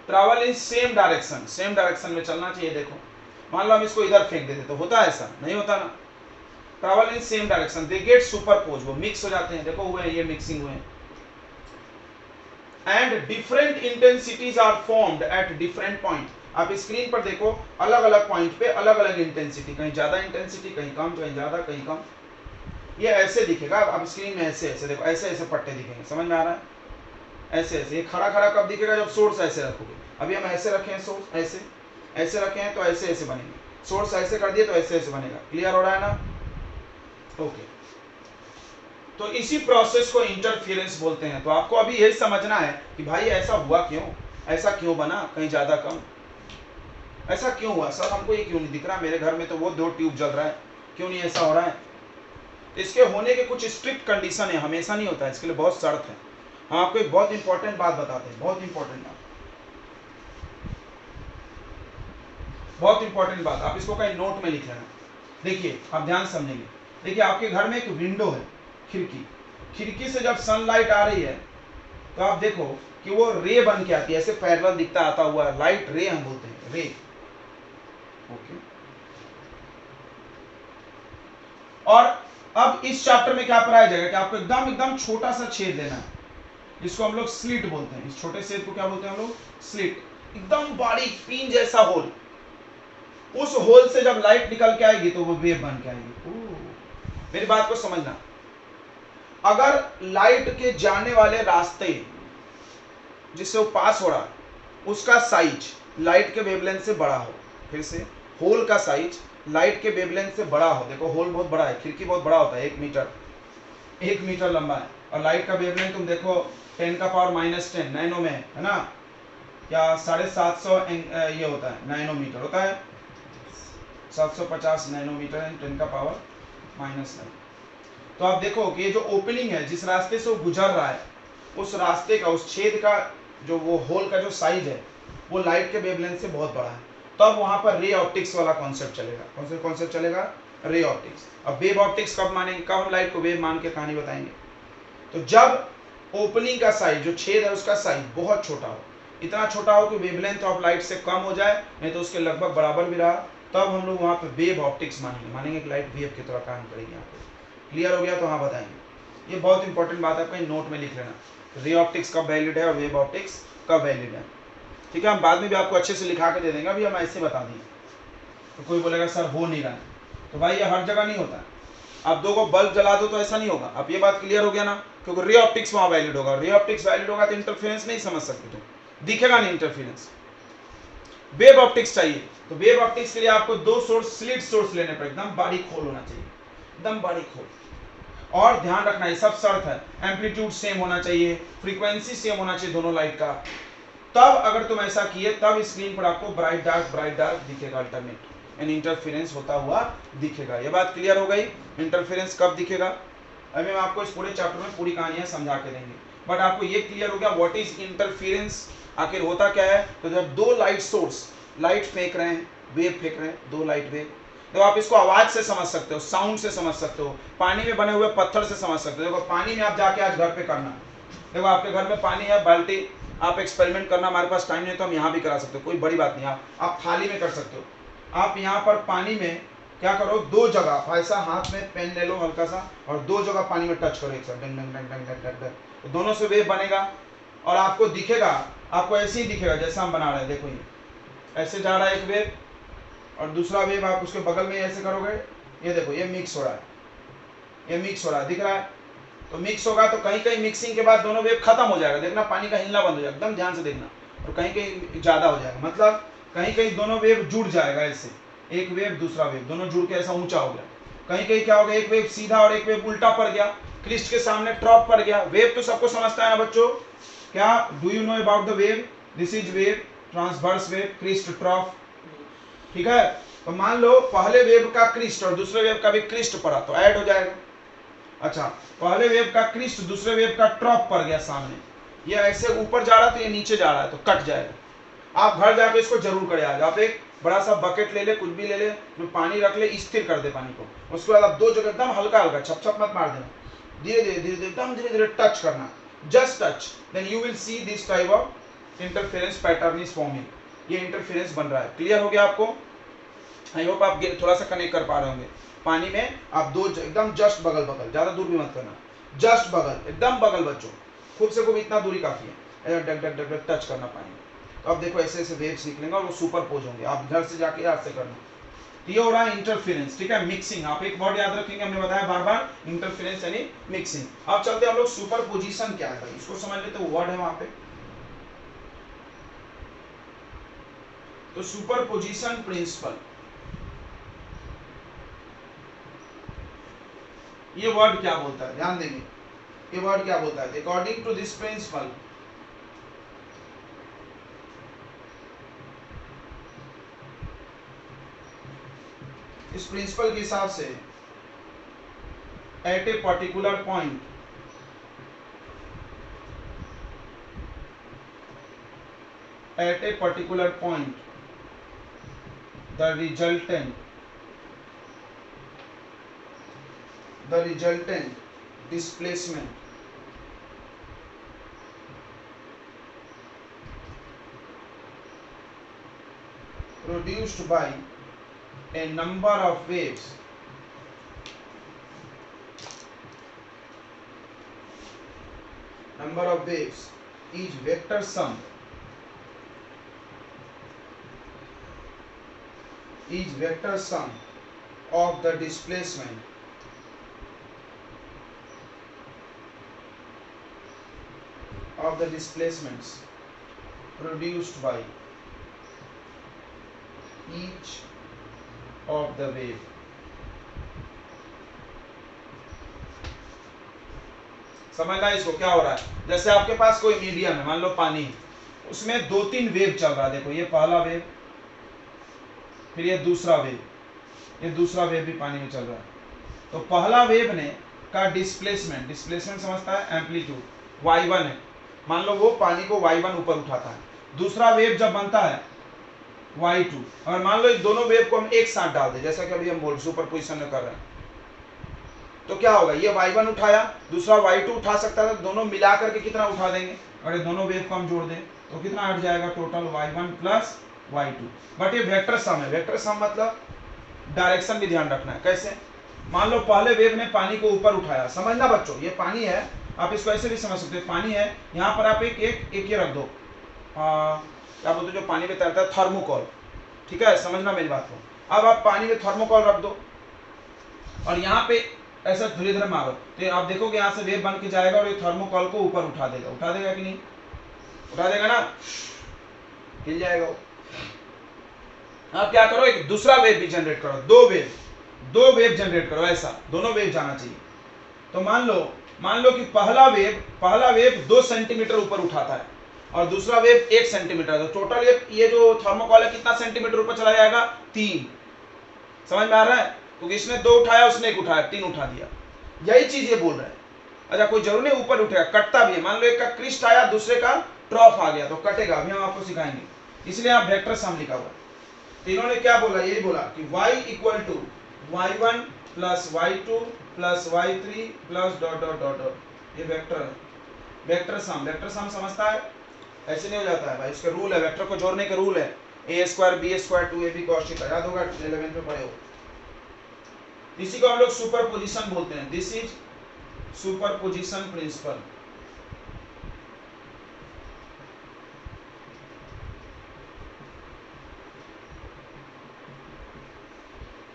ट्रैवल इन सेम डायरेक्शन में चलना चाहिए। देखो मान लो हम इसको इधर फेंक देते तो होता है ऐसा, नहीं होता ना। Travel in same direction, they get superpose, वो मिक्स हो जाते हैं। देखो हुए हैं, ये मिक्सिंग हुए हैं। And different intensities are formed at different point. आप स्क्रीन पर देखो, अलग अलग पॉइंट पे अलग अलग इंटेंसिटी, कहीं ज्यादा इंटेंसिटी, कहीं कम, कहीं ज्यादा कहीं कम। ये ऐसे दिखेगा, अब स्क्रीन में ऐसे ऐसे देखो, ऐसे ऐसे पट्टे दिखेंगे, समझ में आ रहा है? ऐसे ऐसे। ये खड़ा खड़ा कब दिखेगा, जब सोर्स ऐसे रखोगे। अभी हम ऐसे रखे हैं, सोर्स ऐसे ऐसे रखे हैं तो ऐसे ऐसे बनेंगे, सोर्स ऐसे कर दिए तो ऐसे ऐसे बनेगा। क्लियर हो रहा है ना? ओके। तो इसी प्रोसेस को इंटरफेरेंस बोलते हैं। तो आपको अभी यही समझना है कि भाई ऐसा हुआ क्यों, ऐसा क्यों बना, कहीं ज्यादा कम, ऐसा क्यों हुआ सर, हमको ये क्यों नहीं दिख रहा, मेरे घर में तो वो 2 ट्यूब जल रहा है, क्यों नहीं ऐसा हो रहा है। इसके होने के कुछ स्ट्रिक्ट कंडीशन है, हमेशा नहीं होता है, इसके लिए बहुत शर्त है। हम आपको एक बहुत इंपॉर्टेंट बात बताते हैं, बहुत इंपॉर्टेंट बात, बहुत इंपॉर्टेंट बात, आप इसको कहीं नोट में लिख लेना। देखिए आप ध्यान समझेंगे। देखिए आपके घर में एक विंडो है, खिड़की, खिड़की से जब सनलाइट आ रही है तो आप देखो कि वो रे बन के आती है, ऐसे पैरेलल दिखता आता हुआ, लाइट रे हम बोलते हैं, रे। ओके। और अब इस चैप्टर में क्या पढ़ाया जाएगा कि आपको एकदम एकदम छोटा सा छेद लेना है, जिसको हम लोग स्लिट बोलते हैं। इस छोटे छेद को क्या बोलते हैं हम लोग, स्लिट। एकदम बारीक पिन जैसा होल, उस होल से जब लाइट निकल के आएगी तो वो वेव बन के आएगी। मेरी बात को समझना, अगर लाइट के जाने वाले रास्ते जिससे वो पास हो रहा है उसका साइज लाइट के वेवलेंथ से बड़ा हो, फिर से होल का साइज लाइट के वेवलेंथ से बड़ा हो, देखो होल बहुत बड़ा है, खिड़की बहुत बड़ा होता है, 1 मीटर लंबा है, और लाइट का वेवलेंथ तुम देखो 10⁻⁻10 नैनो में है ना, क्या 750 ये होता है, नैनोमीटर होता है, 750 नैनोमीटर एंड 10⁻⁻9। तो आप देखो कि ये जो ओपनिंग है, जिस रास्ते से वो गुजर रहा है, उस रास्ते का, उस छेद का, जो वो होल का जो साइज है वो लाइट के वेवलेंथ से बहुत बड़ा है। तब वहां पर रे ऑप्टिक्स वाला कॉन्सेप्ट चलेगा। कौन सा कॉन्सेप्ट चलेगा, रे ऑप्टिक्स। अब वेव ऑप्टिक्स कब मानेंगे, कब हम लाइट को वेव मान के कहानी बताएंगे, तो जब ओपनिंग का साइज, जो छेद है उसका साइज बहुत छोटा हो, इतना छोटा हो कि वेवलेंथ ऑफ लाइट से कम हो जाए, नहीं तो उसके लगभग बराबर भी रहा, तब हम लोग वहां पर वेव ऑप्टिक्स मानेंगे कि लाइट वेव की तरह काम करेगी। यहाँ पे क्लियर हो गया, तो हाँ बताएंगे। ये बहुत इंपॉर्टेंट बात है, कहीं नोट में लिख लेना, रे ऑप्टिक्स कब वैलिड है और वेव ऑप्टिक्स कब वैलिड है। ठीक है, हम बाद में भी आपको अच्छे से लिखा के दे देंगे, अभी हम ऐसे बता दिए। तो कोई बोलेगा सर हो नहीं रहा है, तो भाई ये हर जगह नहीं होता है। आप 2 को बल्ब जला दो तो ऐसा नहीं होगा। अब ये बात क्लियर हो गया ना, क्योंकि रे ऑप्टिक्स वहां वैलिड होगा, रे ऑप्टिक्स वैलिड होगा तो इंटरफेरेंस नहीं समझ सकते, तो दिखेगा नहीं इंटरफेरेंस। वेव ऑप्टिक्स चाहिए, तो वेव ऑप्टिक्स के लिए आपको 2 सोर्स, स्लिट सोर्स लेने पर, एकदम बारीक होल होना चाहिए, एकदम बारीक होल। और ध्यान रखना ये सब शर्त है, एम्पलीट्यूड सेम होना चाहिए, फ्रीक्वेंसी सेम होना चाहिए दोनों लाइट का। तब अगर तुम ऐसा किए तब स्क्रीन पर आपको ब्राइट डार्क दिखेगा, अल्टरनेट यानी इंटरफेरेंस होता हुआ दिखेगा। ये बात क्लियर हो गई। इंटरफेरेंस कब दिखेगा, अभी हम आपको इस पूरे चैप्टर में पूरी कहानियां समझा के देंगे, बट आपको ये क्लियर हो गया व्हाट इज इंटरफेरेंस, आखिर होता क्या है। तो जब 2 लाइट सोर्स लाइट फेंक रहे हैं, वेव फेंक रहे हैं, 2 लाइट वेव, तो आप इसको आवाज से समझ सकते हो, साउंड से समझ सकते हो, पानी में बने हुए पत्थर से समझ सकते हो। देखो पानी में आप जाके आज घर पे करना, देखो आपके घर में पानी है, बाल्टी, आप एक्सपेरिमेंट करना, हमारे पास टाइम नहीं तो हम यहाँ भी करा सकते हो, कोई बड़ी बात नहीं, आप थाली में कर सकते हो। आप यहाँ पर पानी में क्या करो, 2 जगह ऐसा हाथ में पेन ले लो हल्का सा, और 2 जगह पानी में टच करो एक साथ, डंग डंग डंग डंग डंग डंग डंग, तो दोनों से वेव बनेगा और आपको दिखेगा, आपको ऐसे ही दिखेगा जैसा हम बना रहे हैं। देखो ये ऐसे जा रहा है एक वेव, और दूसरा वेव आप उसके बगल में ऐसे करोगे, ये देखो ये मिक्स हो रहा है, ये मिक्स हो रहा है, दिख रहा है। तो मिक्स होगा तो कहीं कहीं मिक्सिंग के बाद दोनों वेव खत्म हो जाएगा, देखना पानी का हिलना बंद हो जाएगा, एकदम ध्यान से देखना, और कहीं कहीं ज्यादा हो जाएगा, मतलब कहीं कहीं दोनों वेव जुड़ जाएगा, ऐसे एक वेव दूसरा वेव दोनों जुड़ के ऐसा ऊंचा हो गया। कहीं कहीं क्या हो गया, एक वेव सीधा और एक वेव उल्टा पड़ गया, क्रिस्ट के सामने ट्रॉप पड़ गया। वेव तो सबको समझता है ना बच्चों, क्या do you know about the wave, this is wave, transverse wave, crest, trough, ठीक है। तो मान लो पहले वेव का क्रिस्ट और दूसरे वेव का भी क्रिस्ट पड़ा तो ऐड हो जाएगा। अच्छा, पहले वेव का क्रिस्ट दूसरे वेव का ट्रॉप पड़ गया सामने, ये ऐसे ऊपर जा रहा तो ये नीचे जा रहा है, तो कट जाएगा। आप घर जाके इसको जरूर करें आज, आप एक बड़ा सा बकेट ले ले, कुछ भी ले ले, में पानी रख ले, स्थिर कर दे पानी को, उसके बाद आप 2 जगह एकदम हल्का हल्का, छप छप मत मार देना, धीरे धीरे धीरे धीरे एकदम धीरे धीरे टच करना, just touch, then you will see this type of interference pattern is forming, ये इंटरफेरेंस बन रहा है। क्लियर हो गया आपको, आई होप आप थोड़ा सा कनेक्ट कर पा रहे होंगे। पानी में आप 2 एकदम जस्ट बगल बगल, ज्यादा दूर भी मत करना, जस्ट बगल, एकदम बगल बच्चों, खूब से खूब इतना दूरी काफी है, डग डग डग टच करना पानी में। तो अब देखो ऐसे ऐसे वेव्स निकलेंगे और वो सुपर पोज होंगे, आप घर से जाके याद से करना। तो ये हो रहा है इंटरफेरेंस, ठीक है, मिक्सिंग। आप एक वर्ड याद रखेंगे, हमने बताया बार बार, इंटरफेरेंस यानी मिक्सिंग। अब चलते हम लोग सुपरपोजिशन क्या है, इसको समझ लेते, वर्ड है वहां पे। तो सुपरपोजिशन प्रिंसिपल, ये वर्ड क्या बोलता है, ध्यान देंगे। ये वर्ड क्या बोलता है? अकॉर्डिंग टू दिस प्रिंसिपल, इस प्रिंसिपल के हिसाब से at a particular point, at a particular point the resultant displacement produced by a number of waves is vector sum of the displacement displacements produced by each of the wave. समझना इसको क्या हो रहा है? जैसे आपके पास कोई मीडियम है, मान लो पानी है, उसमें 2-3 वेव चल रहा है। देखो ये पहला वेव, फिर ये दूसरा वेव भी पानी में चल रहा है। तो पहला वेव ने का डिस्प्लेसमेंट समझता है एम्पलीट्यूड y1 है, मान लो वो पानी को y1 ऊपर उठाता है। दूसरा वेव जब बनता है y2, और मान लो इस दोनों वेव को हम एक साथ डाल दें, जैसा कि अभी हम सुपरपोजिशन में कर रहे हैं, तो क्या होगा? ये y1 उठाया, दूसरा y2 उठा सकता था, दोनों मिला करके कितना उठा देंगे? अगर ये दोनों वेव को हम जोड़ दें तो कितना हट जाएगा? Total y1 plus y2। But ये वेक्टर सम है। वेक्टर सम मतलब डायरेक्शन भी ध्यान रखना है। कैसे? मान लो पहले वेव ने पानी को ऊपर उठाया, समझना बच्चों, ये पानी है, आप इसको ऐसे भी समझ सकते हो, पानी है, यहाँ पर आप एक ये रख दो, क्या बोलते जो पानी में तैरता है, थर्मोकोल, ठीक है, समझना मेरी बात को। अब आप पानी में थर्मोकोल रख दो और यहाँ पे ऐसा धीरे धीरे मारो, तो आप देखोगे यहाँ से वेव बन के जाएगा और ये थर्मोकोल को ऊपर उठा देगा कि नहीं? उठा देगा ना, हिल जाएगा वो। आप क्या करो, एक दूसरा वेव भी जनरेट करो, दो वेव जनरेट करो, ऐसा दोनों वेव जाना चाहिए। तो मान लो कि पहला वेव 2 सेंटीमीटर ऊपर उठाता है और दूसरा वेव 1 सेंटीमीटर, तो टोटल ये जो थर्मोकोल है कितना सेंटीमीटर ऊपर चला जाएगा? 3। समझ में आ रहा है? क्योंकि इसने 2 उठाया, उसने 1 उठाया, 3 उठा दिया। यही चीज ये बोल रहा है। अच्छा, कोई जरूरी नहीं ऊपर उठेगा, कटता भी है। मान लो एक का क्रिस्ट आया, दूसरे का ट्रॉफ आ गया, तो कटेगा। अभी हम आपको सिखाएंगे, इसलिए आप वेक्टर सम लिखा हुआ है। तो इन्होंने क्या बोला? यही बोला कि y equal to y1 plus y2 plus y3 plus dot dot dot dot. ये वेक्टर है, वेक्टर सम समझता है? ऐसे नहीं हो जाता है भाई, इसका रूल है, वेक्टर को जोड़ने का रूल है, a² b² 2ab cos theta, याद होगा 11th में पढ़े हो। इसी को हम लोग सुपरपोजिशन बोलते हैं। This is superposition principle.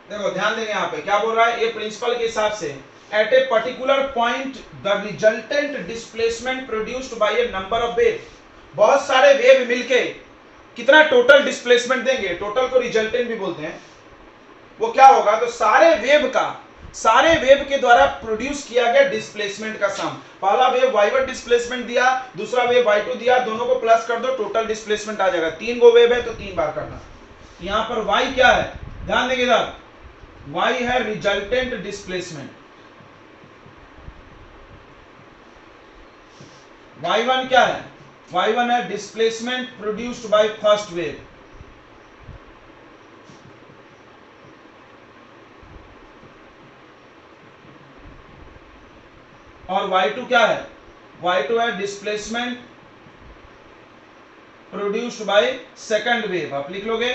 देखो ध्यान देंगे यहाँ पे क्या बोल रहा है, ये प्रिंसिपल के हिसाब से at a particular point the resultant displacement produced by a number of wave. बहुत सारे वेव मिलके कितना टोटल डिस्प्लेसमेंट देंगे, टोटल को रिजल्टेंट भी बोलते हैं। वो क्या होगा? तो सारे वेव के द्वारा प्रोड्यूस किया गया डिस्प्लेसमेंट का सम। पहला वेव y1 डिस्प्लेसमेंट दिया, दूसरा वेव y2 दिया, दोनों को प्लस कर दो, टोटल डिस्प्लेसमेंट आ जाएगा। 3 गो वेव है तो 3 बार करना। यहाँ पर y क्या है? ध्यान देंगे इधर, y है रिजल्टेंट डिस्प्लेसमेंट, y1 क्या है? y1 है displacement produced by first wave, और y2 क्या है? y2 है displacement produced by second wave. आप लिख लोगे,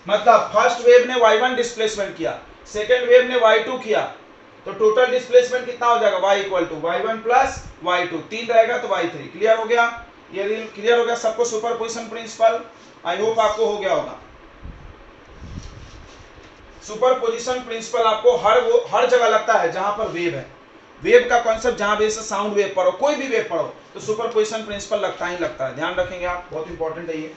मतलब फर्स्ट वेव ने y1 डिस्प्लेसमेंट किया, सेकंड वेव ने y2 किया, तो टोटल डिस्प्लेसमेंट कितना हो जाएगा? y equal to y1 plus y2, 3 रहेगा तो y3। क्लियर हो गया? ये क्लियर हो गया सबको सुपरपोजिशन प्रिंसिपल? आई होप आपको हो गया होगा। सुपरपोजिशन प्रिंसिपल आपको हर जगह लगता है जहां पर वेव है। वेव का कॉन्सेप्ट जहां भी साउंड वेव पढ़ो, कोई भी वेव पढ़ो, तो सुपरपोजिशन प्रिंसिपल लगता है। ध्यान रखेंगे आप, बहुत इंपॉर्टेंट है ये।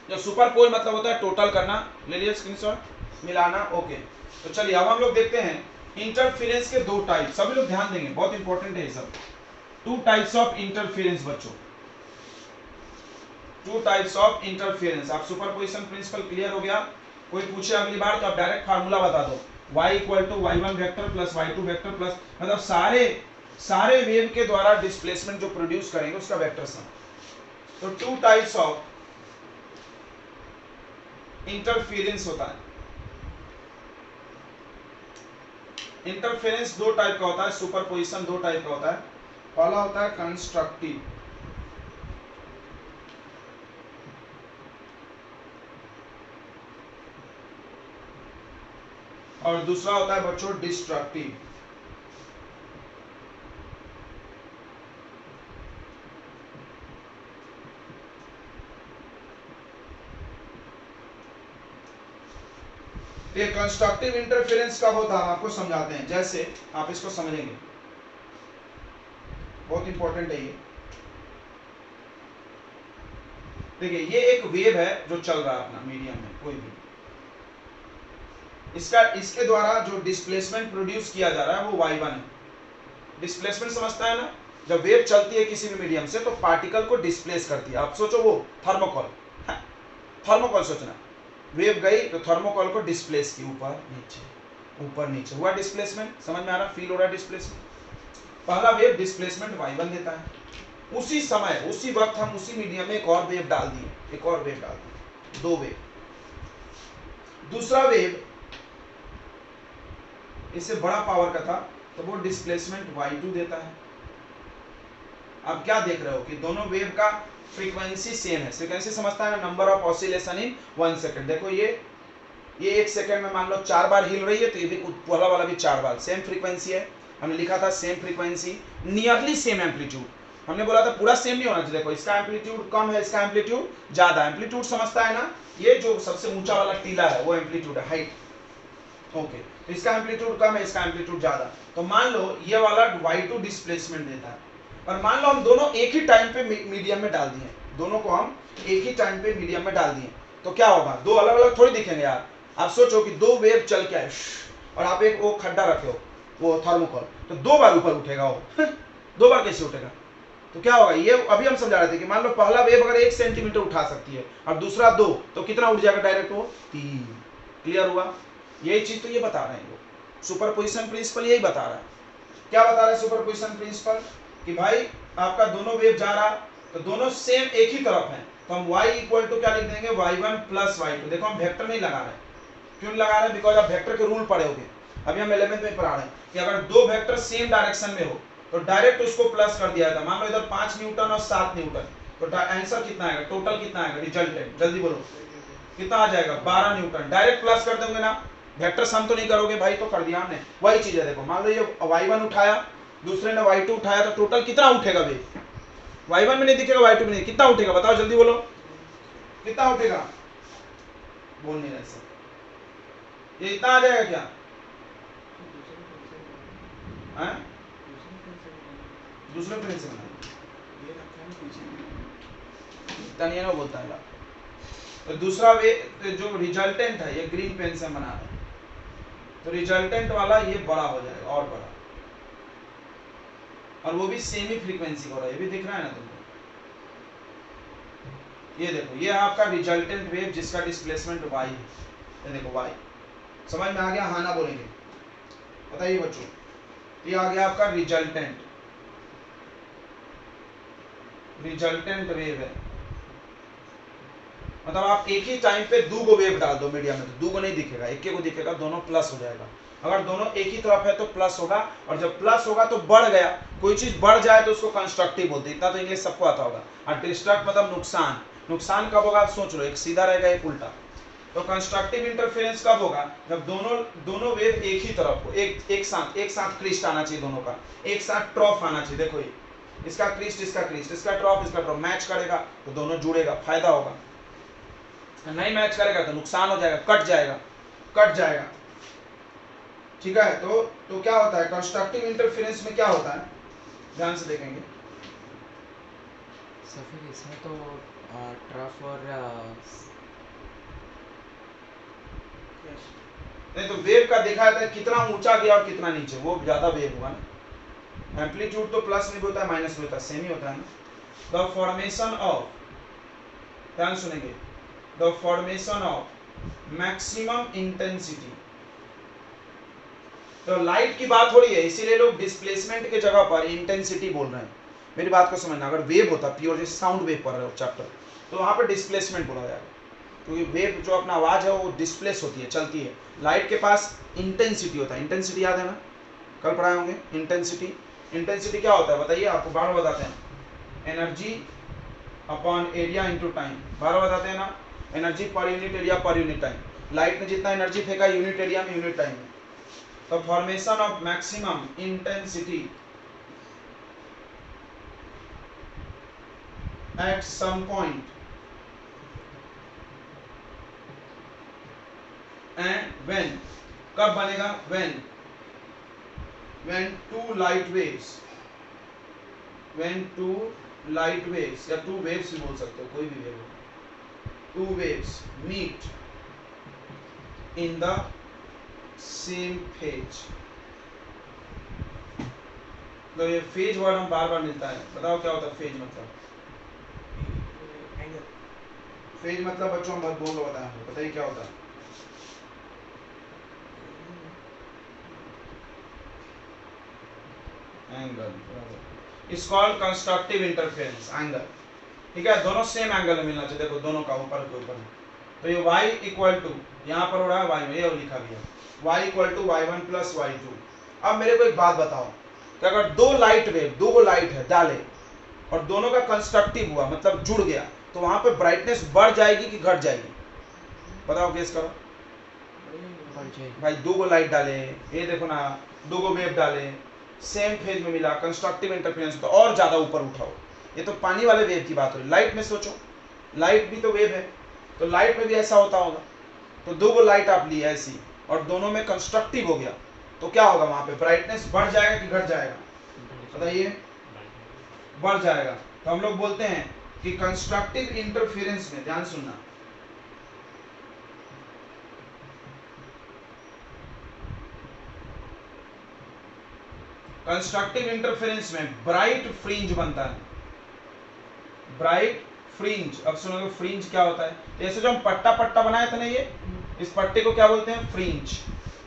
जो सुपरपोज मतलब होता है टोटल करना, ले लीजिए स्क्रीनशॉट, मिलाना। ओके, तो चलिए अब हम लोग देखते हैं इंटरफेरेंस के दो टाइप, सभी लोग ध्यान देंगे, बहुत इंपॉर्टेंट है ये सब। टू टाइप्स ऑफ इंटरफेरेंस बच्चों, टू टाइप्स ऑफ इंटरफेरेंस। आप सुपरपोजिशन प्रिंसिपल क्लियर हो गया? कोई पूछे अगली बार तो आप डायरेक्ट फार्मूला बता दो, y equal to y1 vector plus y2 vector plus, मतलब सारे वेव के द्वारा डिस्प्लेसमेंट जो प्रोड्यूस करेंगे उसका वेक्टर सम। तो टू टाइप्स ऑफ इंटरफेरेंस होता है। इंटरफेरेंस दो टाइप का होता है, सुपरपोजिशन दो टाइप का होता है। पहला होता है कंस्ट्रक्टिव, और दूसरा होता है बच्चों डिस्ट्रक्टिव। ये कंस्ट्रक्टिव इंटरफेरेंस कब होता है आपको समझाते हैं, जैसे आप इसको समझेंगे, बहुत इंपॉर्टेंट है ये। देखिए ये एक वेव है जो चल रहा है अपना मीडियम में, कोई भी, इसके द्वारा जो डिस्प्लेसमेंट प्रोड्यूस किया जा रहा है वो y1 है। डिस्प्लेसमेंट समझता है ना, जब वेव चलती है किसी भी मीडियम से तो पार्टिकल को डिस्प्लेस करती है। आप सोचो वो थर्मोकॉल, थर्मोकॉल सोचना, वेव गई तो थर्मोकॉल को डिस्प्लेस की, ऊपर नीचे हुआ डिस्प्लेसमेंट। समझ में आ रहा, फील हो रहा है डिस्प्लेसमेंट। पहला वेव डिस्प्लेसमेंट y1 देता है, उसी समय उसी वक्त हम उसी मीडियम में एक और वेव डाल दिए, एक और वेव डाल दिए, दो वेव। दूसरा वेव इससे बड़ा पावर का था तो वो डिस्प्लेसमेंट y2 देता है। अब क्या देख रहे हो कि दोनों वेव का फ्रीक्वेंसी सेम है। फ्रीक्वेंसी समझता है, number of oscillation in 1 second. देखो ये 1 सेकंड में मान लो 4 बार हिल रही है तो ये भी पहला वाला भी 4 बार, सेम फ्रीक्वेंसी है। हमने लिखा था same frequency, nearly same amplitude. हमने बोला था पूरा सेम नहीं होना चाहिए। देखो इसका एम्पलीट्यूड कम है, इसका एम्पलीट्यूड ज्यादा। एम्पलीट्यूड समझता है ना, ये जो सबसे ऊंचा वाला टीला है वो एम्पलीट्यूड है, हाइट। ओके, तो इसका एम्पलीट्यूड कम है, इसका एम्पलीट्यूड ज्यादा। तो मान लो ये वाला y2 डिस्प्लेसमेंट देता है, और मान लो हम दोनों एक ही टाइम पे मीडियम में डाल दिए, दोनों को हम एक ही टाइम पे मीडियम में डाल दिए, तो क्या होगा? दो अलग अलग थोड़ी दिखेंगे यार। आप सोचो कि दो वेव चल के आए और आप एक वो खड्डा रखे हो, वो थर्मोकॉल, तो दो बार ऊपर उठेगा वो दो बार कैसे उठेगा? तो क्या होगा? ये अभी हम समझा रहे थे कि मान लो पहला वेव अगर 1 सेंटीमीटर उठा सकती है और दूसरा 2, तो कितना उठ जाएगा डायरेक्ट? वो 3। क्लियर हुआ? यही चीज तो ये बता रहे हैं वो, सुपरपोजिशन प्रिंसिपल यही बता रहा है। क्या बता रहा है सुपरपोजिशन प्रिंसिपल? कि भाई आपका दोनों वेव जा रहा तो दोनों सेम एक ही तरफ है, तो हम y इक्वल टू क्या लिख देंगे? y1 plus y2। देखो हम वेक्टर नहीं लगा रहे, क्यों नहीं लगा रहे? बिकॉज आप वेक्टर के रूल पढ़े होंगे, अभी हम 11th में पढ़ा रहे हैं कि अगर दो वेक्टर सेम डायरेक्शन में हो तो डायरेक्ट उसको प्लस कर दिया जाता। मान लो इधर 5 न्यूटन और 7 न्यूटन, तो आंसर कितना आएगा? टोटल कितना आएगा? रिजल्टेंट जल्दी बोलो कितना आ जाएगा? 12 न्यूटन। डायरेक्ट प्लस कर दोगे ना, वेक्टर सम तो नहीं करोगे भाई, तो कर दिया हमने। वही चीज है, देखो मान लो ये y1 उठाया, दूसरे ने y2 उठाया, तो टोटल कितना उठेगा वेव? y1 में नहीं दिखेगा, y2 में नहीं, कितना उठेगा बताओ जल्दी बोलो, कितना उठेगा? बोल नहीं रहे सब। ये इतना आ जाएगा क्या? दूसरे पेन से बनाए तनिया बोलता है। तो दूसरा वे जो रिजल्टेंट है ये ग्रीन पेन से बना है, तो रिजल्टेंट वाला ये बड़ा हो जाएगा और बड़ा, और वो भी सेम ही फ्रीक्वेंसी हो रहा है। ये भी दिख रहा है ना तुमको? ये देखो ये आपका रिजल्टेंट वेव जिसका डिस्प्लेसमेंट y है, ये देखो y। समझ में आ गया? हाँ ना बोलेंगे? बताइए बच्चों, ये आ गया आपका रिजल्टेंट वेव है। मतलब आप एक ही टाइम पे दो गो वेव डाल दो मीडियम में, तो दो गो नहीं दिखेगा, एक को दिखेगा, दोनों प्लस हो जाएगा। अगर दोनों एक ही तरफ है तो प्लस होगा, और जब प्लस होगा तो बढ़ गया। कोई चीज बढ़ जाए तो उसको कंस्ट्रक्टिव बोलते हैं, इतना तो इंग्लिश सबको आता होगा। और डिस्ट्रक्ट मतलब नुकसान। नुकसान कब होगा? आप सोच लो, एक सीधा रहेगा एक उल्टा। तो कंस्ट्रक्टिव इंटरफेरेंस कब होगा? जब दोनों वेव एक ही तरफ हो, एक साथ क्रिस्ट आना चाहिए, दोनों का एक साथ ट्रॉफ आना चाहिए। देखो ये इसका क्रिस्ट, इसका क्रिस्ट, इसका ट्रॉफ मैच करेगा तो दोनों जुड़ेगा, फायदा होगा। नहीं मैच करेगा तो नुकसान हो जाएगा, कट जाएगा। ठीक है? तो क्या होता है कंस्ट्रक्टिव इंटरफेरेंस में? क्या होता है ध्यान से देखेंगे। फिर इसमें तो ट्रफ और नहीं तो वेव का देखा जाता है कितना ऊंचा गया और कितना नीचे, वो ज्यादा वेव हुआ ना। एम्पलीट्यूड तो प्लस में भी होता है माइनस में होता है, सेम ही होता है ना। द फॉर्मेशन ऑफ, ध्यान सुनेंगे, the formation of maximum intensity. तो लाइट की बात हो रही है, इसीलिए लोग डिस्प्लेसमेंट के जगह पर इंटेंसिटी बोल रहे हैं। मेरी बात को समझना, अगर वेव होता प्योर जैसे साउंड वेव पढ़ रहे हो चैप्टर, तो वहां पर डिस्प्लेसमेंट बोला जाएगा, क्योंकि वेव जो अपना आवाज है वो डिस्प्लेस होती है, चलती है। लाइट के पास इंटेंसिटी होता है, इंटेंसिटी याद है ना, कल पढ़ाए होंगे इंटेंसिटी। इंटेंसिटी क्या होता है बताइए, आपको बार बताते हैं, energy upon area into time, बार बताते हैं ना, energy per unit area per unit time. Light ने जितना एनर्जी फेंका यूनिट एरिया में यूनिट टाइम में। तो formation of maximum intensity at some point and when, कब बनेगा, when two light waves, when two light waves या two waves भी बोल सकते हो, कोई भी वेव हो, two waves meet in the same phase। तो ये फेज वर्ड हम बार बार मिलता है, बताओ क्या होता है फेज मतलब। फेज मतलब बच्चों हम बहुत बोल के बताएं, बताइए क्या होता है। Angle is called constructive interference angle, ठीक है। दोनों सेम एंगल में मिलना चाहिए, देखो दोनों का ऊपर के ऊपर। तो ये y इक्वल टू, यहाँ पर हो रहा है y में, ये लिखा गया y equal to y1 plus y2। अब मेरे को एक बात बताओ कि अगर दो लाइट वेव, दो लाइट है डाले और दोनों का कंस्ट्रक्टिव हुआ मतलब जुड़ गया, तो वहां पे ब्राइटनेस बढ़ जाएगी कि घट जाएगी, बताओ गेस करो। भाई दो गो लाइट डाले, ये देखो ना, दो गो वेव डाले, सेम फेज में मिला, कंस्ट्रक्टिव इंटरफेरेंस, तो और ज्यादा ऊपर उठाओ। ये तो पानी वाले वेव की बात हो रही, लाइट में सोचो, लाइट भी तो वेव है, तो लाइट में भी ऐसा होता होगा। तो दो गो लाइट आप लिए ऐसी और दोनों में कंस्ट्रक्टिव हो गया, तो क्या होगा वहां पे, ब्राइटनेस बढ़ जाएगा कि घट जाएगा, बताइए। बढ़ जाएगा। तो हम लोग बोलते हैं कि कंस्ट्रक्टिव इंटरफेरेंस में, ध्यान सुनना, कंस्ट्रक्टिव इंटरफेरेंस में ब्राइट फ्रिंज बनता है, ब्राइट फ्रिंज। अब सुनोगे फ्रिंज क्या होता है, जैसे जो हम पट्टा पट्टा बनाए थे ना, ये इस पट्टे को क्या बोलते हैं, फ्रिंज।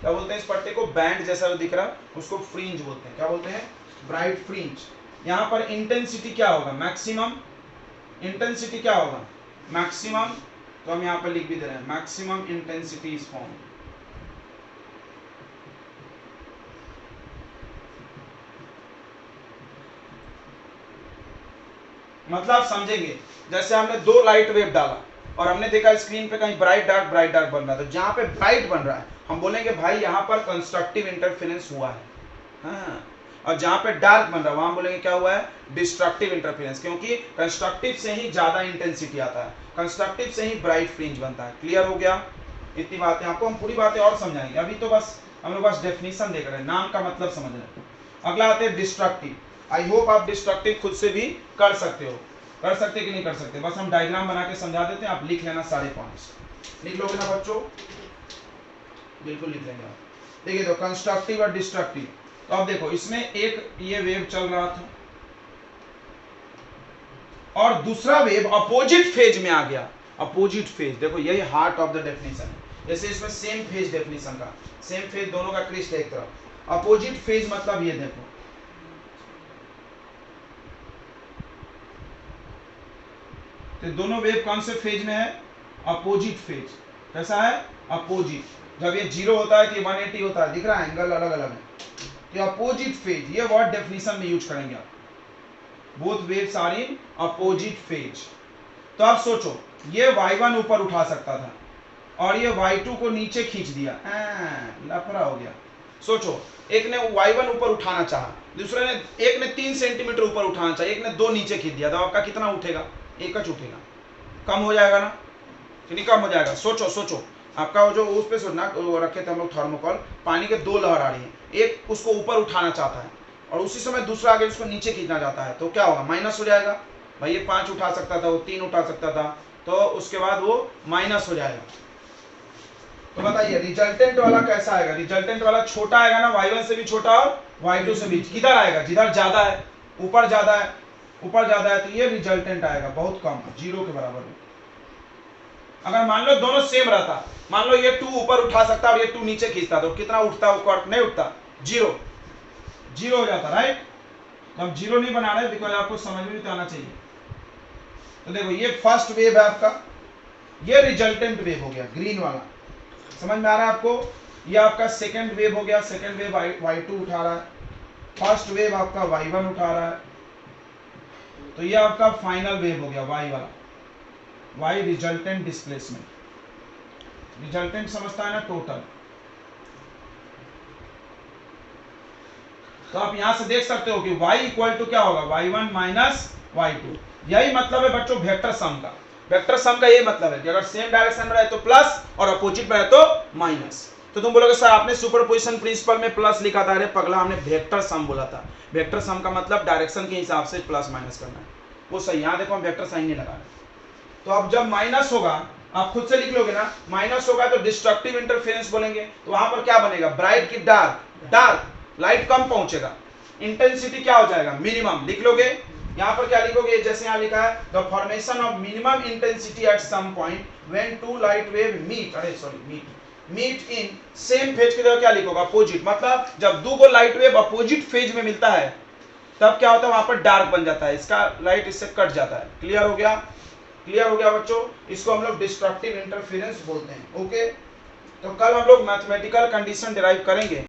क्या बोलते हैं इस पट्टे को, बैंड जैसा जो दिख रहा है उसको फ्रिंज बोलते हैं, क्या बोलते हैं, ब्राइट फ्रिंज। यहाँ पर इंटेंसिटी क्या होगा, मैक्सिमम इंटेंसिटी क्या होगा, मैक्सिमम। तो हम यहाँ पर लिख भी दे रहे हैं, मैक्सिमम इंटेंसिटी इज फॉर्म। मतलब समझेंगे, जैसे हमने दो लाइट वेव डाला और हमने देखा स्क्रीन पे कहीं ब्राइट डार्क बन रहा है, तो जहां पे ब्राइट बन रहा है हम बोलेंगे भाई यहाँ पर कंस्ट्रक्टिव इंटरफेरेंस हुआ है, हाँ। और जहां पे डार्क बन रहा है वहां बोलेंगे क्या हुआ है, डिस्ट्रक्टिव इंटरफेरेंस, क्योंकि कंस्ट्रक्टिव से ही ज्यादा इंटेंसिटी आता है, कंस्ट्रक्टिव से ही ब्राइट फ्रिंज बनता है। क्लियर हो गया, इतनी बातें आपको हम पूरी बातें और समझाएंगे, अभी तो बस हम लोग बस डेफिनेशन देख रहे हैं, नाम का मतलब समझ रहे हैं। अगला आते हैं डिस्ट्रक्टिव। आई होप आप डिस्ट्रक्टिव खुद से भी कर सकते हो, कर सकते कि नहीं कर सकते, बस हम डायग्राम बना के समझा देते हैं, आप लिख लेना सारे पॉइंट्स। लिख लोगे ना बच्चों, बिल्कुल लिख लेंगे आप। देखिए तो कंस्ट्रक्टिव और डिस्ट्रक्टिव, तो अब देखो इसमें एक ये वेव चल रहा था और दूसरा वेव अपोजिट फेज में आ गया, अपोजिट फेज, देखो यही हार्ट ऑफ द डेफिनेशन है। जैसे इसमें सेम फेज डेफिनेशन का, सेम फेज दोनों का क्रिस्ट एक तरफ, अपोजिट फेज मतलब ये देखो, तो दोनों वेव कौन से फेज में है, अपोजिट फेज। कैसा है, अपोजिट। जब ये 0 होता है कि 180 होता है, दिख रहा है एंगल अलग अलग है, तो अपोजिट फेज, ये वर्ड डेफिनेशन में यूज करेंगे आप, both waves are in opposite phase. तो आप सोचो ये y1 ऊपर उठा सकता था और ये y2 को नीचे खींच दिया, लफड़ा हो गया। सोचो एक ने y1 ऊपर उठाना चाहा, दूसरे ने, एक ने 3 सेंटीमीटर ऊपर उठाना चाहा, एक ने 2 नीचे खींच दिया, तो आपका कितना उठेगा, एक ही उठेगा, कम हो जाएगा ना, नहीं कम हो जाएगा। सोचो सोचो आपका वो जो उस पे सोचना, वो रखे थे हम लोग थर्मोकॉल, पानी के 2 लहर आ रही है, एक उसको ऊपर उठाना चाहता है और उसी समय दूसरा आगे उसको नीचे खींचना चाहता है, तो क्या होगा, माइनस हो जाएगा। भाई ये 5 उठा सकता था, वो 3 उठा सकता था, तो उसके बाद वो माइनस हो जाएगा। तो बताइए रिजल्टेंट वाला कैसा आएगा? रिजल्टेंट वाला छोटा आएगा ना, y1 से भी छोटा और y2 से भी। किधर आएगा? जिधर ज्यादा है, ऊपर ज्यादा है, ऊपर ज्यादा है, तो ये रिजल्टेंट आएगा बहुत कम, 0 के बराबर है। अगर मान लो दोनों सेम रहता, मान लो ये 2 ऊपर उठा सकता और ये 2 नीचे खींचता, तो कितना उठता ऊपर? नहीं उठता, 0 0 हो जाता, राइट। तो हम 0 नहीं बना रहे बिकॉज आपको समझ में तो आना चाहिए। तो देखो ये फर्स्ट वेव है आपका, ये रिजल्टेंट वेव हो गया ग्रीन वाला, समझ में आ रहा है आपको? ये आपका सेकंड वेव हो गया, सेकंड वेव y2 उठा रहा है, फर्स्ट वेव आपका y1 उठा रहा है, तो ये आपका फाइनल वेव हो गया y वाला, y रिजल्टेंट डिस्प्लेसमेंट। रिजल्टेंट समझता है ना, टोटल। तो आप यहां से देख सकते हो कि y इक्वल टू क्या होगा? y1 minus y2। यही मतलब है बच्चों वेक्टर सम का। वेक्टर सम का यही मतलब है कि अगर सेम डायरेक्शन में रहे तो प्लस और अपोजिट में रहे तो माइनस। तो तुम बोलोगे सर आपने सुपरपोजिशन प्रिंसिपल में प्लस लिखा था। अरे पगला, हमने वेक्टर सम बोला था। वेक्टर सम का मतलब डायरेक्शन के हिसाब से प्लस माइनस करना है, वो सही। यहाँ देखो हम वेक्टर साइन नहीं लगा रहे। तो अब जब माइनस होगा, आप खुद से लिख लोगे ना, माइनस होगा तो डिस्ट्रक्टिव इंटरफेरेंस बोलेंगे। तो वहां पर क्या बनेगा? ब्राइट की डार्क, डार्क लाइट कम पहुंचेगा, इंटेंसिटी क्या हो जाएगा? मिनिमम। लिख लोगे यहाँ पर क्या लिखोगे? जैसे यहाँ लिखा है the formation of minimum intensity at some point when two light wave meet, अरे sorry meet in same phase की तरह क्या लिखोगे? अपोजिट। मतलब जब दो को लाइट वेव अपोजिट फेज में मिलता है तब क्या होता है? वहां पर डार्क बन जाता है, इसका लाइट इससे कट जाता है। क्लियर हो गया? क्लियर हो गया बच्चों? इसको हम लोग डिस्ट्रक्टिव इंटरफेरेंस बोलते हैं। ओके, तो कल हम लोग मैथमेटिकल कंडीशन डिराइव करेंगे।